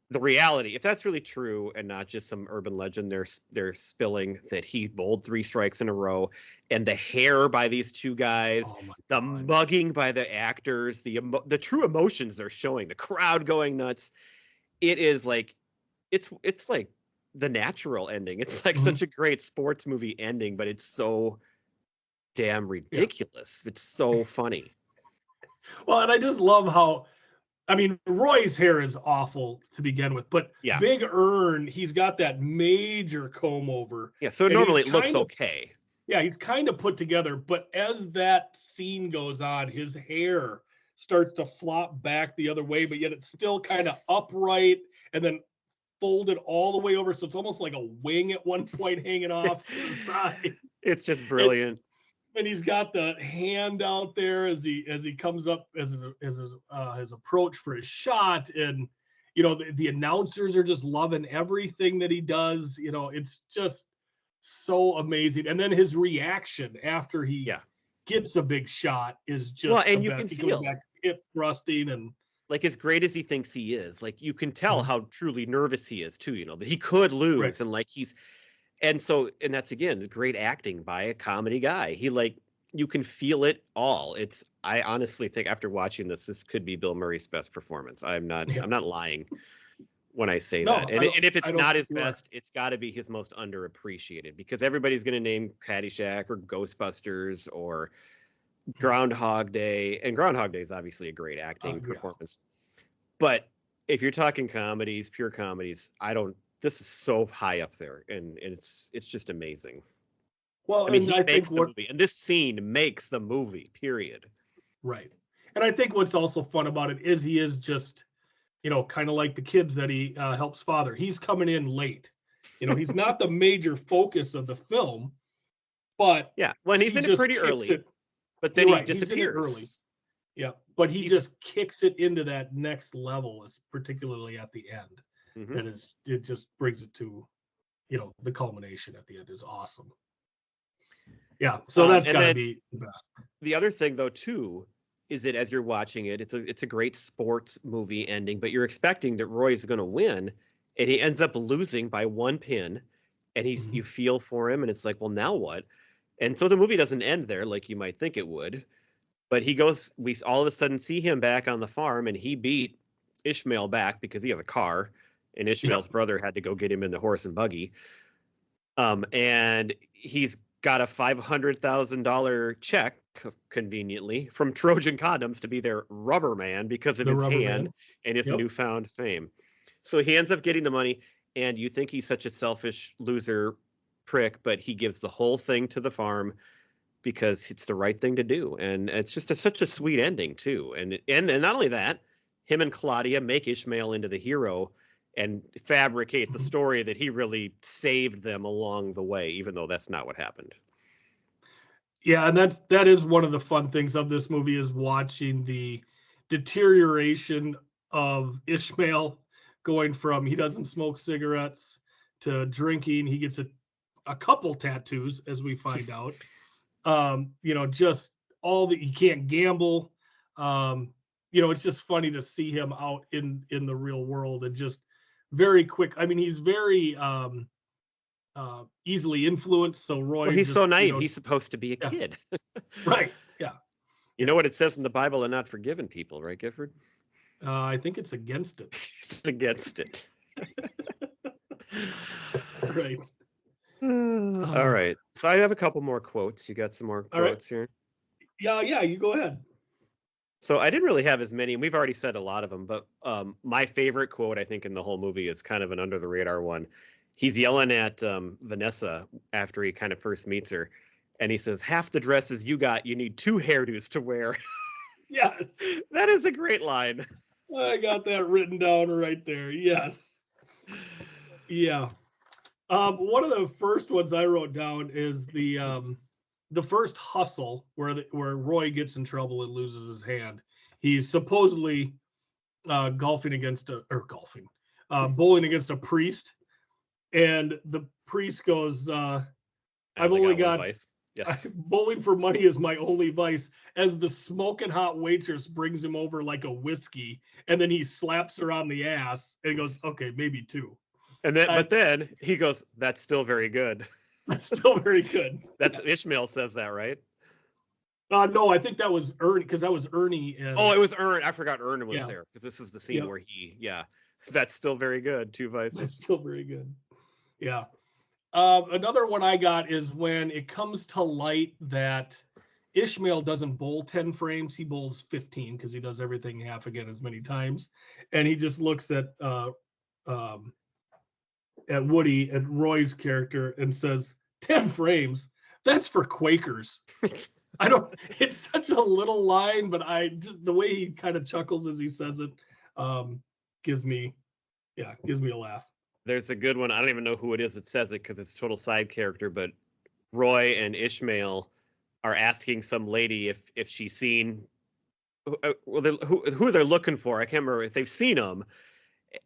A: the reality, if that's really true and not just some urban legend, they're spilling that he bowled 3 strikes in a row, and the hair by these two guys, the mugging by the actors, the true emotions they're showing, the crowd going nuts. It is like, it's like the natural ending. It's like such a great sports movie ending, but it's so damn ridiculous. It's so funny.
B: Well, and I just love how, I mean, Roy's hair is awful to begin with, but Big Earn, he's got that major comb over.
A: Yeah, so normally it looks okay.
B: Yeah, he's kind of put together, but as that scene goes on, his hair starts to flop back the other way, but yet it's still kind of upright and then folded all the way over. So it's almost like a wing at one point hanging off to the side.
A: It's just brilliant.
B: And he's got the hand out there as he comes up as his approach for his shot, and the announcers are just loving everything that he does. It's just so amazing. And then his reaction after he gets a big shot is just
A: and
B: the
A: you
B: best.
A: can
B: He
A: feel
B: comes back hip thrusting, and
A: like as great as he thinks he is, like you can tell how truly nervous he is too. That he could lose, and like he's. And that's again great acting by a comedy guy. He you can feel it all. I honestly think after watching this could be Bill Murray's best performance. I'm not lying when I say that. And if it's not his best, it's got to be his most underappreciated, because everybody's going to name Caddyshack or Ghostbusters or Groundhog Day, and Groundhog Day is obviously a great acting performance. But if you're talking comedies, pure comedies, this is so high up there, and it's just amazing.
B: Well,
A: I mean, he makes the movie, and this scene makes the movie, period.
B: Right. And I think what's also fun about it is he is just, kind of like the kids that he helps father. He's coming in late. He's not the major focus of the film, but
A: when he's in it pretty early, but then he disappears
B: early. Yeah, but he just kicks it into that next level, particularly at the end. And it just brings it to, the culmination at the end is awesome. Yeah, so that's got to be the best.
A: The other thing, though, too, is that as you're watching it, it's a great sports movie ending, but you're expecting that Roy's going to win, and he ends up losing by 1 pin, and you feel for him, and it's like, well, now what? And so the movie doesn't end there like you might think it would, but we all of a sudden see him back on the farm, and he beat Ishmael back because he has a car, and Ishmael's brother had to go get him in the horse and buggy. And he's got a $500,000 check, conveniently, from Trojan Condoms to be their rubber man because of
B: The
A: his
B: rubber
A: hand
B: man.
A: and his
B: Yep.
A: newfound fame. So he ends up getting the money, and you think he's such a selfish loser prick, but he gives the whole thing to the farm because it's the right thing to do. And it's just such a sweet ending, too. And not only that, him and Claudia make Ishmael into the hero and fabricate the story that he really saved them along the way, even though that's not what happened.
B: Yeah, and that is one of the fun things of this movie, is watching the deterioration of Ishmael, going from he doesn't smoke cigarettes to drinking. He gets a couple tattoos, as we find out. Just all that, he can't gamble. It's just funny to see him out in the real world, and just very quick. I mean, he's very easily influenced. So Roy,
A: Well, he's
B: just
A: so naive. He's supposed to be a
B: yeah.
A: kid.
B: Right. Yeah.
A: You know what it says in the Bible, and not forgiving people, right, Gifford?
B: I think it's against it.
A: It's against it.
B: Right.
A: All right. So I have a couple more quotes. You got some more quotes here?
B: Yeah, you go ahead.
A: So I didn't really have as many, and we've already said a lot of them, but my favorite quote, I think, in the whole movie is kind of an under the radar one. He's yelling at Vanessa after he kind of first meets her, and he says, "Half the dresses you got, you need 2 hairdos to wear."
B: Yes.
A: That is a great line.
B: I got that written down right there. Yes. Yeah. One of the first ones I wrote down is the first hustle where Roy gets in trouble and loses his hand. He's supposedly bowling against a priest, and the priest goes, "I've only got
A: vice." Yes.
B: Bowling for money is my only vice," as the smoking hot waitress brings him over like a whiskey, and then he slaps her on the ass and goes, "Okay, maybe 2."
A: And then, but then he goes, "That's still very good."
B: That's still very good.
A: That's Ishmael says that, right?
B: No, I think that was Ernie, because that was Ernie. And
A: it was Ern. I forgot Ern was
B: Yeah.
A: there, because this is the scene where that's still very good. 2 vices.
B: That's still very good. Yeah. Another one I got is when it comes to light that Ishmael doesn't bowl 10 frames, he bowls 15, because he does everything half again as many times. And he just looks at Woody and Roy's character and says, 10 frames? That's for Quakers. It's such a little line, but the way he kind of chuckles as he says it gives me a laugh.
A: There's a good one. I don't even know who it is that says it because it's a total side character, but Roy and Ishmael are asking some lady if she's seen who they're looking for. I can't remember if they've seen them.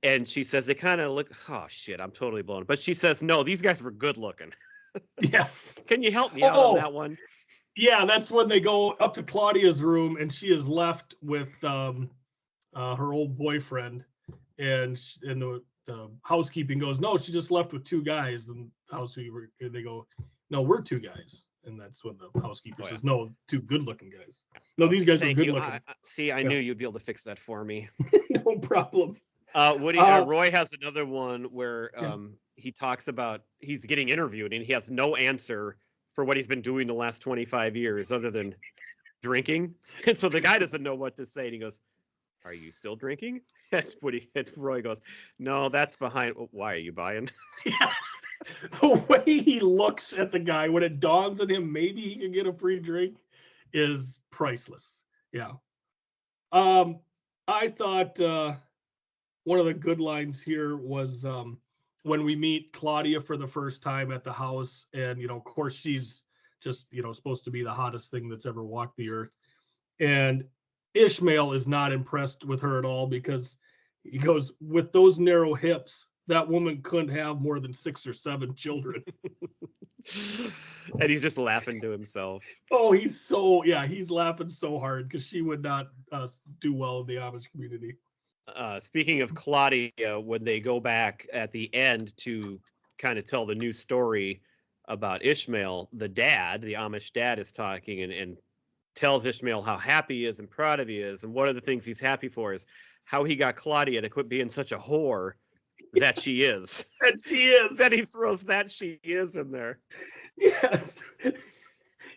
A: And she says they kind of look, oh shit, I'm totally blown. But she says, no, these guys were good looking.
B: Yes.
A: Can you help me out on that one?
B: Yeah, that's when they go up to Claudia's room and she is left with her old boyfriend, and the housekeeping goes, no, she just left with 2 guys, and they go, no, we're 2 guys. And that's when the housekeeper says, no, 2 good-looking guys. No, these guys are good-looking.
A: I knew you'd be able to fix that for me.
B: No problem.
A: Woody, Roy has another one where he talks about he's getting interviewed and he has no answer for what he's been doing the last 25 years other than drinking. And so the guy doesn't know what to say. And he goes, "Are you still drinking?" And Roy goes, "No, that's behind. Why are you buying?"
B: Yeah. The way he looks at the guy when it dawns on him maybe he can get a free drink is priceless. Yeah. I thought one of the good lines here was when we meet Claudia for the first time at the house, and of course she's just supposed to be the hottest thing that's ever walked the earth, and Ishmael is not impressed with her at all, because he goes, with those narrow hips, that woman couldn't have more than 6 or 7 children.
A: And he's just laughing to himself.
B: Oh, he's laughing so hard because she would not do well in the Amish community.
A: Speaking of Claudia, when they go back at the end to kind of tell the new story about Ishmael, the Amish dad, is talking and tells Ishmael how happy he is and proud of he is. And one of the things he's happy for is how he got Claudia to quit being such a whore that she is.
B: And she is.
A: Then he throws that she is in there.
B: Yes.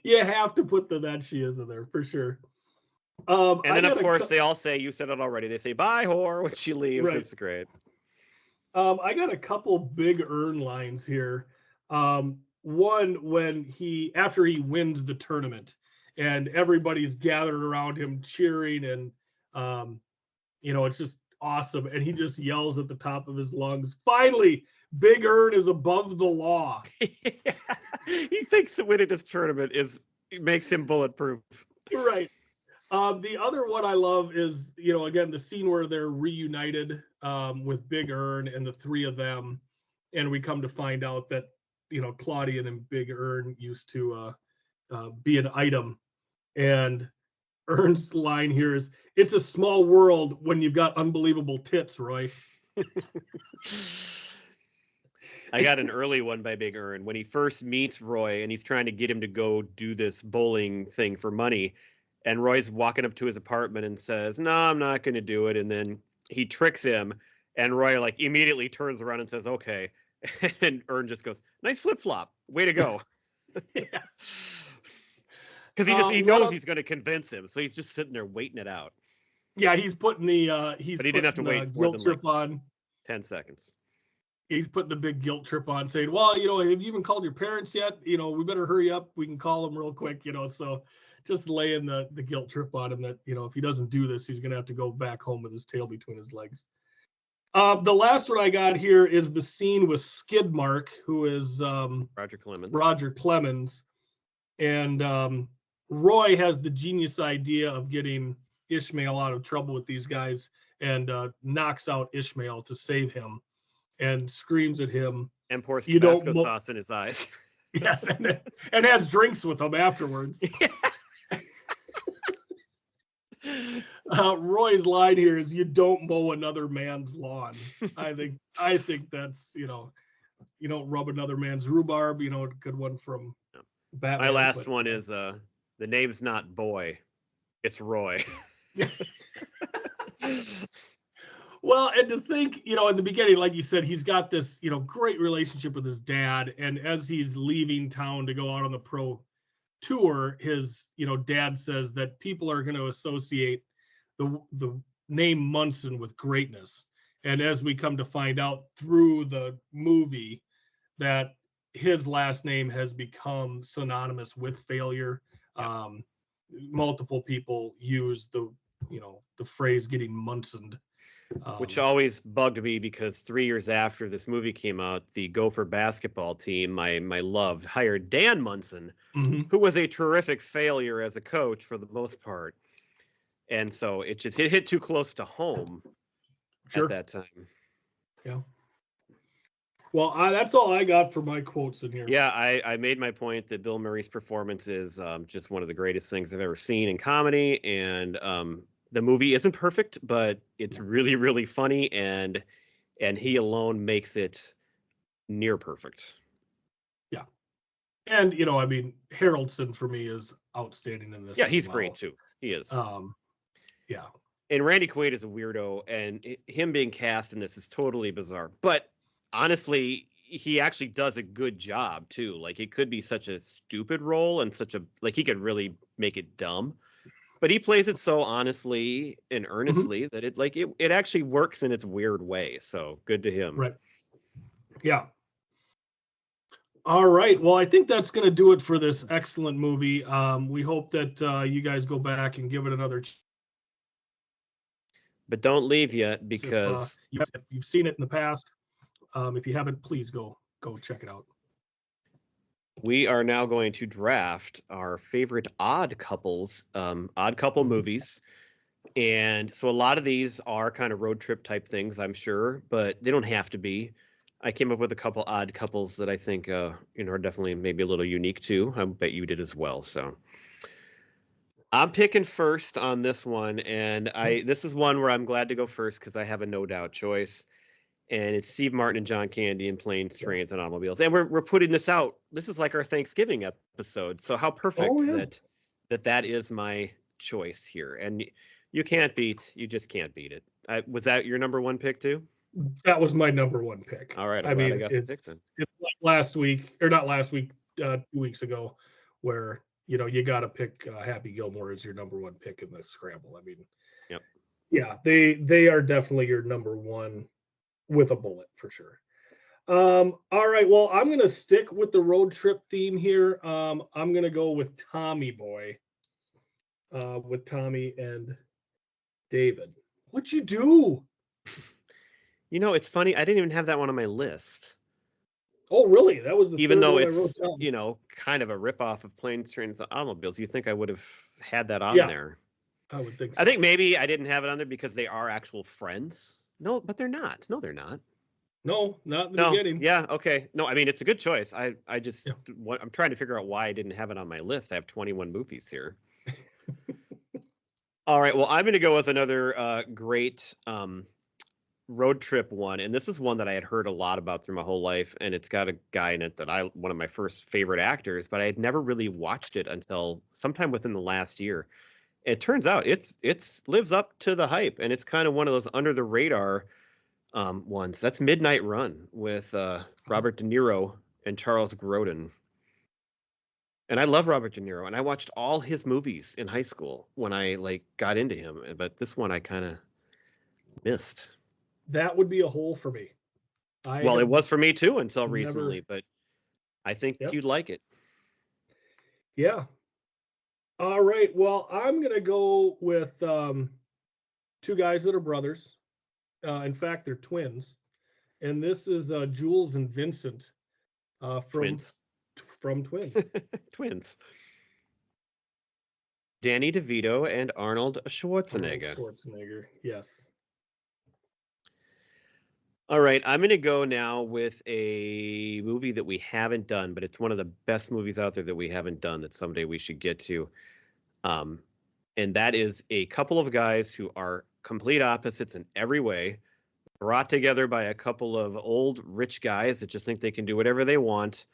B: You have to put that she is in there for sure.
A: And then, of course, they all say, you said it already, they say, bye, whore, when she leaves. Right. It's great.
B: I got a couple big Earn lines here. One, when after he wins the tournament and everybody's gathered around him cheering and, it's just awesome. And he just yells at the top of his lungs, finally, Big Earn is above the law.
A: He thinks that winning this tournament makes him bulletproof.
B: Right. The other one I love is, again, the scene where they're reunited with Big Earn and the three of them. And we come to find out that, Claudian and Big Earn used to be an item. And Earn's line here is, it's a small world when you've got unbelievable tits, Roy.
A: I got an early one by Big Earn when he first meets Roy and he's trying to get him to go do this bowling thing for money. And Roy's walking up to his apartment and says, no, I'm not going to do it. And then he tricks him. And Roy immediately turns around and says, okay. And Earn just goes, nice flip-flop. Way to go. Because he knows he's going to convince him. So he's just sitting there waiting it out.
B: Yeah, he's putting the
A: but he didn't have to wait more
B: guilt trip on
A: 10 seconds.
B: He's putting the big guilt trip on, saying, well, have you even called your parents yet? We better hurry up. We can call them real quick, so just laying the guilt trip on him that, if he doesn't do this, he's going to have to go back home with his tail between his legs. The last one I got here is the scene with Skidmark, who is Roger Clemens. And Roy has the genius idea of getting Ishmael out of trouble with these guys and knocks out Ishmael to save him and screams at him.
A: And pours Tabasco sauce in his eyes.
B: Yes, and has drinks with him afterwards. Roy's line here is, you don't mow another man's lawn. I think that's, you don't rub another man's rhubarb, a good one from Batman.
A: My last one is the name's not Boy, it's Roy.
B: Well, and to think, in the beginning, like you said, he's got this, great relationship with his dad. And as he's leaving town to go out on the pro tour, his, dad says that people are going to associate the name Munson with greatness. And as we come to find out through the movie, that his last name has become synonymous with failure. Multiple people use the phrase getting Munsoned.
A: Which always bugged me because 3 years after this movie came out, the Gopher basketball team, my love, hired Dan Munson, who was a terrific failure as a coach for the most part. And so it hit too close to home at that time.
B: Yeah. Well, that's all I got for my quotes in here.
A: Yeah, I made my point that Bill Murray's performance is just one of the greatest things I've ever seen in comedy. And the movie isn't perfect, but it's really, really funny, and he alone makes it near perfect.
B: Yeah. And, Harrelson for me is outstanding in this.
A: Yeah, he's great too. He is.
B: Yeah.
A: And Randy Quaid is a weirdo, and him being cast in this is totally bizarre. But honestly, he actually does a good job too. It could be such a stupid role and he could really make it dumb. But he plays it so honestly and earnestly that it actually works in its weird way. So good to him.
B: Right. Yeah. All right. Well, I think that's going to do it for this excellent movie. We hope that you guys go back and give it another chance.
A: But don't leave yet, because
B: if you've seen it in the past, if you haven't, please go check it out.
A: We are now going to draft our favorite odd couple movies. And so a lot of these are kind of road trip type things, I'm sure, but they don't have to be. I came up with a couple odd couples that I think, are definitely maybe a little unique too. I bet you did as well. So I'm picking first on this one. And this is one where I'm glad to go first because I have a no doubt choice. And it's Steve Martin and John Candy in Planes, Trains, and Automobiles. And we're putting this out. This is like our Thanksgiving episode. So how perfect that is my choice here. And You can't beat. You just can't beat it. Was that your number one pick too?
B: That was my number one pick.
A: All right, I'm
B: I
A: glad I
B: mean,
A: got the pick then.
B: it's like last week, or not last week, 2 weeks ago, where you got to pick Happy Gilmore as your number one pick in the scramble. I mean,
A: Yep.
B: yeah, they are definitely your number one with a bullet for sure. All right, well, I'm gonna stick with the road trip theme here. I'm gonna go with Tommy Boy, with Tommy and David. What'd you do?
A: It's funny. I didn't even have that one on my list.
B: Oh, really? That was the
A: Even
B: third
A: though
B: one I wrote
A: it's,
B: down.
A: kind of a ripoff of Planes, Trains, and Automobiles, you think I would have had that on
B: Yeah,
A: there.
B: I would think so.
A: I think maybe I didn't have it on there because they are actual friends. No, but they're not. No, they're not.
B: No, not in the
A: No,
B: beginning.
A: yeah, okay. No, I mean it's a good choice. I just
B: Yeah.
A: I'm trying to figure out why I didn't have it on my list. I have 21 movies here. All right, well, I'm going to go with another great road trip one, and this is one that I had heard a lot about through my whole life, and it's got a guy in it that one of my first favorite actors, but I had never really watched it until sometime within the last year. It turns out it's lives up to the hype, and it's kind of one of those under the radar ones. That's Midnight Run with Robert De Niro and Charles Grodin. And I love Robert De Niro, and I watched all his movies in high school when I got into him. But this one I kind of missed.
B: That would be a hole for me.
A: Well, it was for me too until
B: never-
A: recently, but I think
B: Yep.
A: you'd like it.
B: Yeah. All right. Well, I'm gonna go with two guys that are brothers. In fact, they're twins, and this is Jules and Vincent from
A: Twins.
B: from Twins.
A: Twins. Danny DeVito and Arnold Schwarzenegger.
B: Schwarzenegger. Yes.
A: All right, I'm going to go now with a movie that we haven't done, but it's one of the best movies out there that we haven't done that someday we should get to. And that is a couple of guys who are complete opposites in every way, brought together by a couple of old rich guys that just think they can do whatever they want,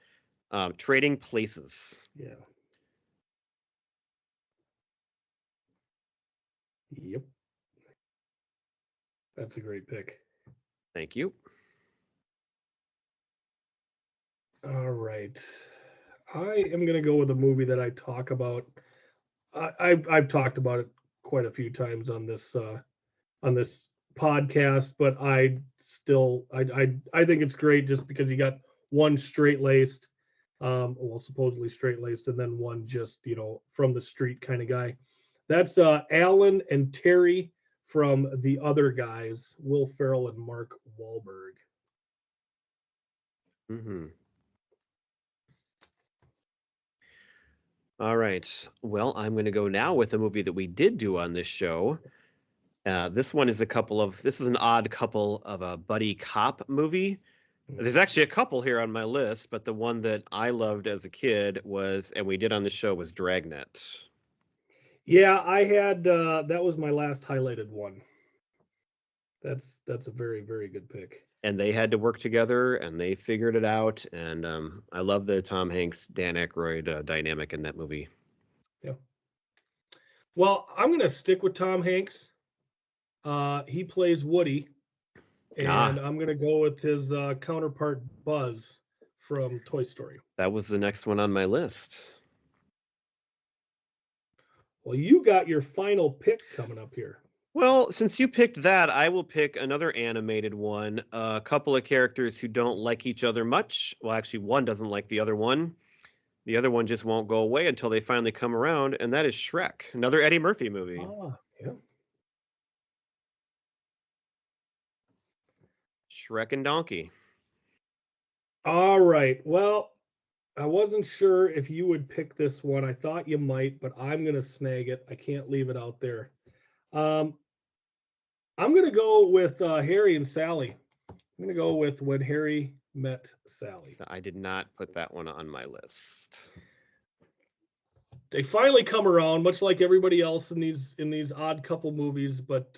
A: trading places.
B: Yeah. Yep. That's a great pick.
A: Thank you.
B: All right. I am going to go with a movie that I talk about. I've talked about it quite a few times on this podcast, but I think it's great just because you got one straight laced, well, supposedly straight laced, and then one just from the street kind of guy. That's Alan and Terry from The Other Guys, Will Ferrell and Mark Wahlberg.
A: Mm-hmm. All right. Well, I'm going to go now with a movie that we did do on this show. This one is this is an odd couple of a buddy cop movie. There's actually a couple here on my list, but the one that I loved as a kid and we did on the show, was Dragnet.
B: Yeah, I had that was my last highlighted one. That's a very, very good pick.
A: And they had to work together, and they figured it out. And I love the Tom Hanks, Dan Aykroyd dynamic in that movie.
B: Yeah. Well, I'm going to stick with Tom Hanks. He plays Woody, and I'm going to go with his counterpart Buzz from Toy Story.
A: That was the next one on my list.
B: Well, you got your final pick coming up here.
A: Well, since you picked that, I will pick another animated one. A couple of characters who don't like each other much. Well, actually, one doesn't like the other one. The other one just won't go away until they finally come around, and that is Shrek, another Eddie Murphy movie.
B: Yeah.
A: Shrek and Donkey.
B: All right. Well, I wasn't sure if you would pick this one. I thought you might, but I'm going to snag it. I can't leave it out there. I'm going to go with Harry and Sally. I'm going to go with When Harry Met Sally.
A: So I did not put that one on my list.
B: They finally come around, much like everybody else in these odd couple movies, but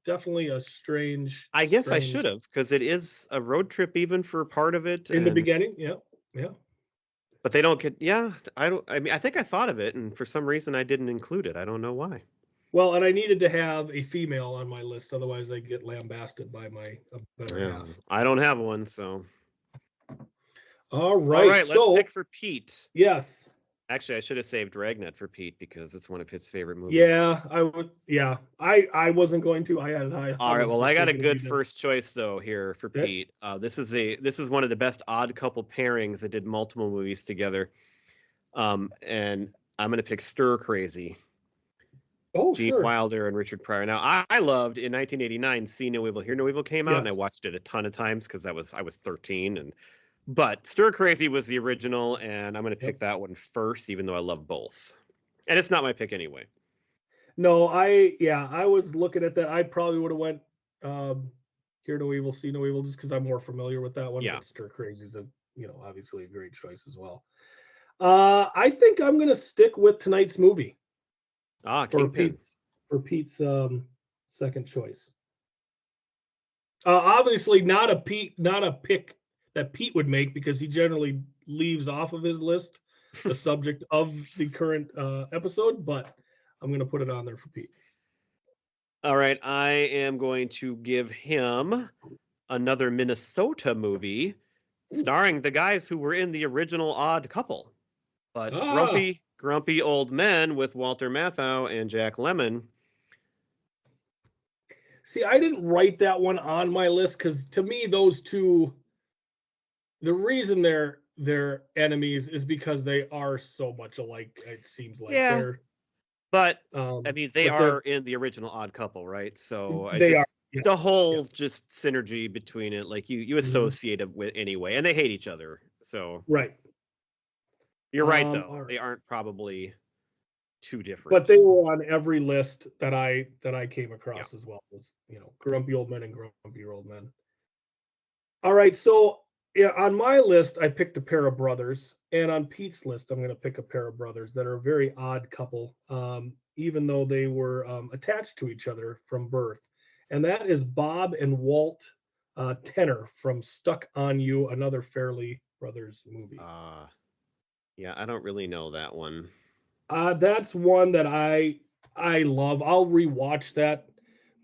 B: definitely a strange.
A: I guess I should have, because it is a road trip even for part of it.
B: In the beginning, yeah.
A: But they don't get. Yeah, I don't. I mean, I think I thought of it, and for some reason I didn't include it. I don't know why.
B: Well, and I needed to have a female on my list, otherwise I get lambasted by my better
A: Yeah,
B: half.
A: I don't have one, so.
B: All
A: All
B: right.
A: right, let's
B: So
A: pick for Pete.
B: yes.
A: Actually, I should have saved Dragnet for Pete because it's one of his favorite movies.
B: Yeah, I would. Yeah, I wasn't going to. I had it high
A: All
B: on
A: right,
B: this,
A: well,
B: but
A: I got
B: you're
A: a
B: going to
A: good
B: be the.
A: first choice though here for
B: Yeah.
A: Pete. This is one of the best odd couple pairings that did multiple movies together. And I'm gonna pick Stir Crazy,
B: Oh,
A: Gene
B: sure.
A: Wilder and Richard Pryor. Now, I loved in 1989 See No Evil, Hear No Evil came out, and I
B: Yes.
A: watched it a ton of times because I was 13, but Stir Crazy was the original, and I'm gonna
B: Yep.
A: pick that one first, even though I love both. And it's not my pick anyway.
B: No, I was looking at that. I probably would have went um Hear No Evil, See No Evil, just because I'm more familiar with that one.
A: Yeah.
B: But Stir Crazy is obviously a great choice as well. I think I'm gonna stick with tonight's movie for
A: Kingpin.
B: Pete's second choice. Obviously not a pick that Pete would make because he generally leaves off of his list the subject of the current episode, but I'm gonna put it on there for Pete.
A: All right, I am going to give him another Minnesota movie starring the guys who were in the original Odd Couple, but
B: Ah,
A: grumpy old men with Walter Matthau and Jack Lemmon.
B: see, I didn't write that one on my list because to me, those two, the reason they're enemies is because they are so much alike. It seems like
A: Yeah,
B: they're
A: but I mean they
B: but
A: are in the original Odd Couple, right? So I
B: they are,
A: just
B: yeah,
A: the
B: yeah.
A: whole just synergy between it, like you
B: Mhm.
A: associate it with anyway, and they hate each other. So
B: Right.
A: you're right
B: All
A: though;
B: right.
A: they aren't probably too
B: But
A: different.
B: they were on every list that I came
A: Yeah.
B: across as well. Was grumpy old men and grumpy old men. All right, so yeah, on my list I picked a pair of brothers, and on Pete's list I'm going to pick a pair of brothers that are a very odd couple, even though they were attached to each other from birth, and that is Bob and Walt Tenner from Stuck on You, another Fairley Brothers movie.
A: Uh yeah, I don't really know that one.
B: That's one that I love. I'll rewatch that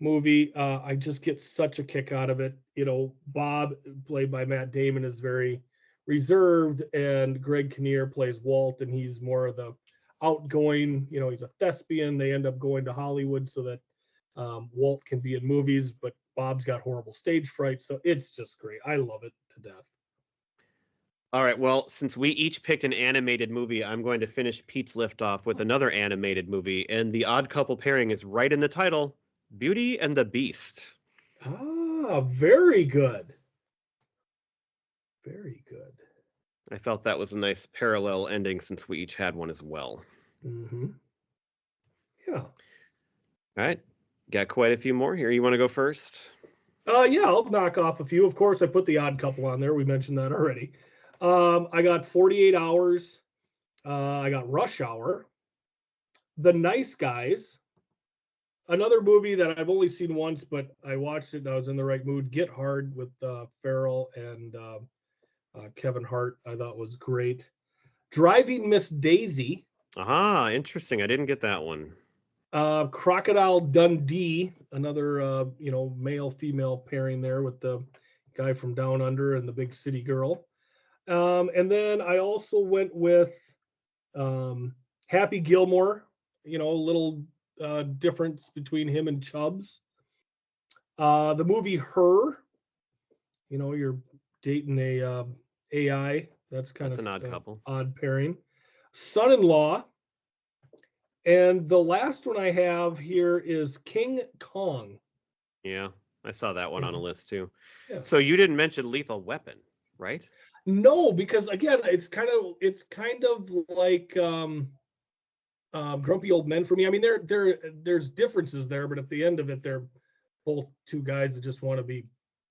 B: movie. I just get such a kick out of it. Bob, played by Matt Damon, is very reserved, and Greg Kinnear plays Walt, and he's more of the outgoing. He's a thespian. They end up going to Hollywood so that Walt can be in movies, but Bob's got horrible stage fright, so it's just great. I love it to death.
A: All right. Well, since we each picked an animated movie, I'm going to finish Pete's lift off with another animated movie, and the odd couple pairing is right in the title, Beauty and the Beast.
B: Very good. Very good.
A: I felt that was a nice parallel ending since we each had one as well.
B: Hmm. Yeah.
A: All right. Got quite a few more here. You want to go first?
B: Yeah, I'll knock off a few. Of course, I put the odd couple on there. We mentioned that already. I got 48 hours. I got Rush Hour, The Nice Guys, another movie that I've only seen once, but I watched it and I was in the right mood. Get Hard with Farrell and Kevin Hart. I thought was great. Driving Miss Daisy,
A: Aha, interesting. I didn't get that one.
B: Crocodile Dundee, another male female pairing there with the guy from Down Under and the big city girl. And then I also went with Happy Gilmore, a little difference between him and Chubbs. The movie Her, you're dating a AI. That's kind
A: That's
B: of
A: an odd couple.
B: odd pairing. Son in Law. And the last one I have here is King Kong.
A: Yeah, I saw that one on a
B: Mhm.
A: list too.
B: Yeah.
A: So you didn't mention Lethal Weapon, right?
B: No, because again, it's kind of like grumpy old men for me. I mean, there's differences there, but at the end of it, they're both two guys that just want to be,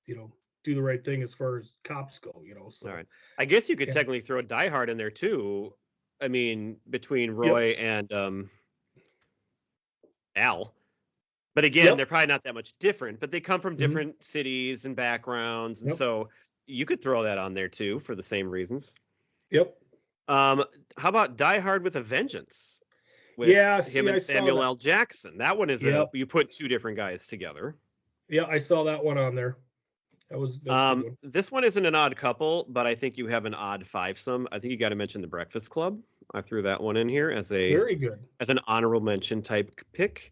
B: do the right thing as far as cops go. So
A: All right. I guess you could
B: yeah.
A: technically throw Die Hard in there too. I mean, between
B: Yep.
A: Roy and Al. But again,
B: Yep.
A: they're probably not that much different, but they come from
B: Mhm.
A: different cities and backgrounds, and
B: Yep.
A: so you could throw that on there too for the same reasons.
B: Yep.
A: Um, how about Die Hard with a Vengeance with him
B: see,
A: and
B: I saw
A: Samuel
B: that.
A: L. Jackson. That one is
B: Yep.
A: you put two different guys together.
B: Yeah, I saw that one on there. That's a good one.
A: This one isn't an odd couple, but I think you have an odd fivesome. I think you got to mention The Breakfast Club. I threw that one in here as
B: Very good.
A: as an honorable mention type pick.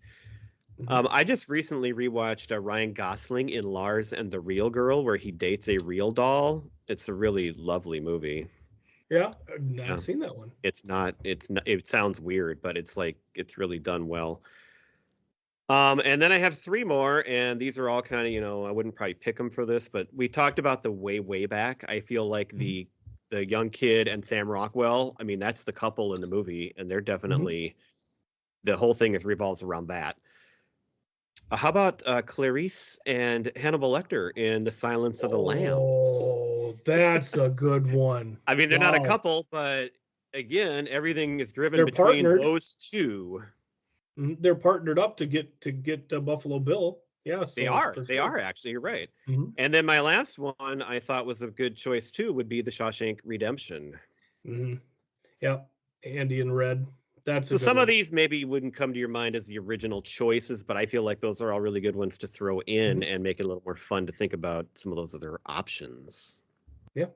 A: I just recently rewatched Ryan Gosling in Lars and the Real Girl, where he dates a real doll. It's a really lovely movie.
B: Yeah, I've not seen that one.
A: It's not. It sounds weird, but it's like it's really done well. And then I have three more, and these are all kind of, I wouldn't probably pick them for this, but we talked about the way back. I feel like the young kid and Sam Rockwell. I mean, that's the couple in the movie, and they're definitely the whole thing revolves around that. How about Clarice and Hannibal Lecter in The Silence of the Lambs?
B: Oh, that's a good one.
A: I mean, they're not a
B: Wow.
A: couple, but again, everything is driven
B: They're
A: between
B: partnered.
A: those two.
B: They're partnered up to get Buffalo Bill. Yeah, so
A: They are.
B: for
A: They
B: sure.
A: are actually. You're right.
B: Mhm.
A: And then my last one I thought was a good choice too would be The Shawshank Redemption.
B: Yeah, Andy and Red. That's a
A: So
B: good
A: some
B: one.
A: of these maybe wouldn't come to your mind as the original choices, but I feel like those are all really good ones to throw in and make it a little more fun to think about some of those other options.
B: Yeah,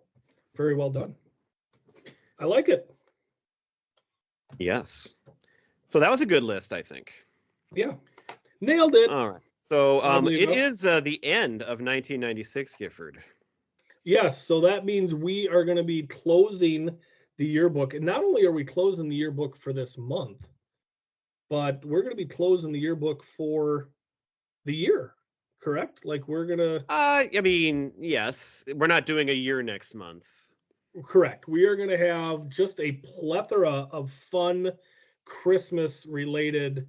B: very well done. I like it.
A: Yes. So that was a good list, I think.
B: Yeah, nailed it.
A: All right. So
B: Oddly
A: it
B: enough.
A: is the end of 1996, Gifford.
B: Yes, so that means we are going to be closing the yearbook. And not only are we closing the yearbook for this month, but we're going to be closing the yearbook for the year, correct? Like we're going to
A: I mean, yes, we're not doing a year next month.
B: correct. We are going to have just a plethora of fun Christmas related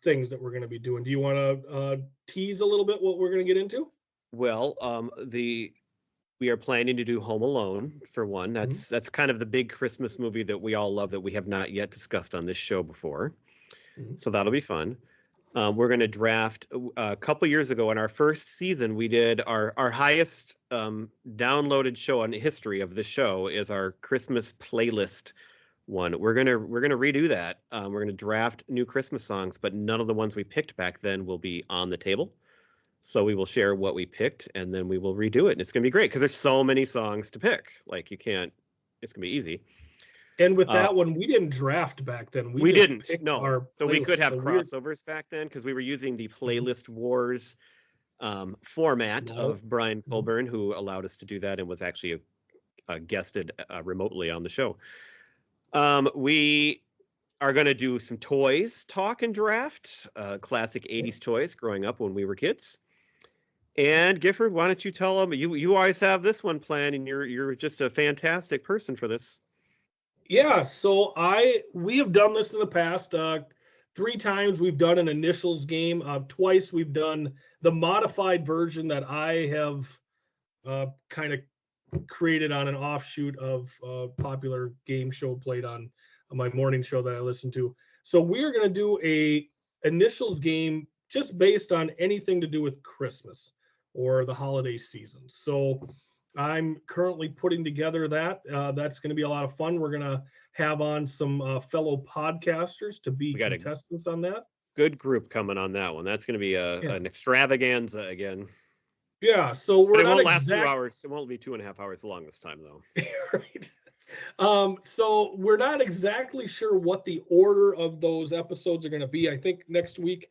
B: things that we're going to be doing. Do you want to tease a little bit what we're going to get into?
A: Well, we are planning to do Home Alone for one. That's kind of the big Christmas movie that we all love that we have not yet discussed on this show before. So that'll be fun. We're going to draft a couple years ago in our first season. We did our highest downloaded show on the history of the show is our Christmas playlist one. We're gonna redo that. We're going to draft new Christmas songs, but none of the ones we picked back then will be on the table. So we will share what we picked, and then we will redo it, and it's going to be great because there's so many songs to pick. Like it's going to be easy.
B: And with that one, we didn't draft back then.
A: We didn't. No. So we could have crossovers back then because we were using the Playlist Wars format of Brian Colburn, who allowed us to do that and was actually guested remotely on the show. We are going to do some toys talk and draft, classic 80s toys growing up when we were kids. And Gifford, why don't you tell them? You always have this one planned, and you're just a fantastic person for this.
B: Yeah, so we have done this in the past. 3 times we've done an initials game. Twice we've done the modified version that I have kind of created on an offshoot of a popular game show played on my morning show that I listen to. So we're going to do a initials game just based on anything to do with Christmas or the holiday season. So I'm currently putting together that. That's going to be a lot of fun. We're going to have on some fellow podcasters to be contestants on that.
A: Good group coming on that one. That's going to be an extravaganza again.
B: Yeah, so we're
A: it won't last 2 hours. It won't be 2.5 hours long this time, though.
B: Right. So we're not exactly sure what the order of those episodes are going to be. I think next week,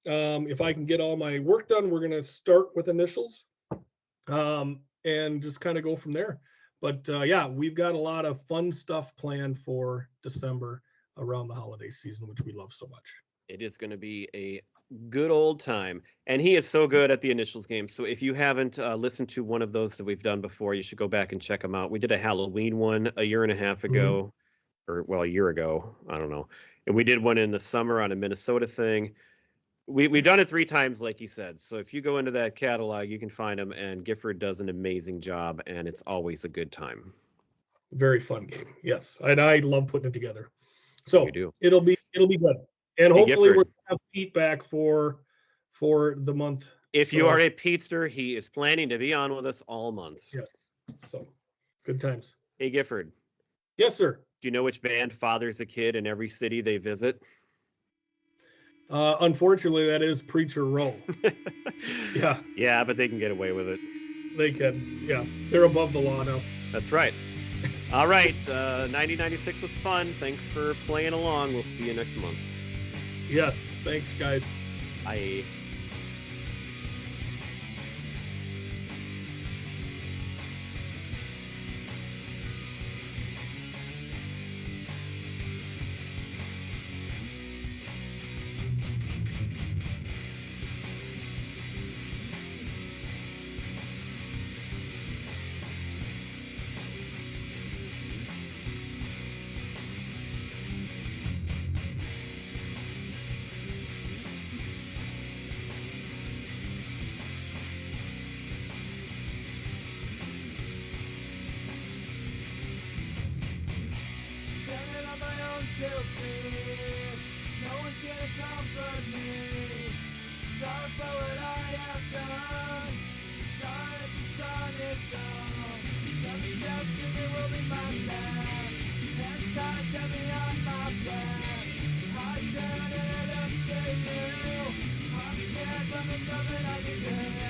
B: if I can get all my work done, we're going to start with initials and just kind of go from there. But yeah, we've got a lot of fun stuff planned for December around the holiday season, which we love so much.
A: It is going to be a good old time. And he is so good at the initials game. So if you haven't listened to one of those that we've done before, you should go back and check them out. We did a Halloween one a year and a half ago, or well, a year ago. I don't know. And we did one in the summer on a Minnesota thing. We've done it 3 times, like you said. So if you go into that catalog, you can find them. And Gifford does an amazing job, and it's always a good time.
B: Very fun game, yes. And I love putting it together. So it'll be good. And hopefully we're gonna have Pete back for the month.
A: If you are a Petester, he is planning to be on with us all month.
B: Yes. So good times.
A: Hey, Gifford.
B: Yes, sir.
A: Do you know which band fathers a kid in every city they visit?
B: Unfortunately, that is Preacher Row. Yeah.
A: Yeah, but they can get away with it.
B: They can. Yeah. They're above the law now.
A: That's right. All right. 9096 was fun. Thanks for playing along. We'll see you next month.
B: Yes. Thanks, guys.
A: Bye.
C: No one's here to comfort me. Sorry for what I have done. Sorry that your son is gone. 7 steps and it will be my last. And start to me on my back. I turn and I look to you. I'm scared but there's nothing I can do.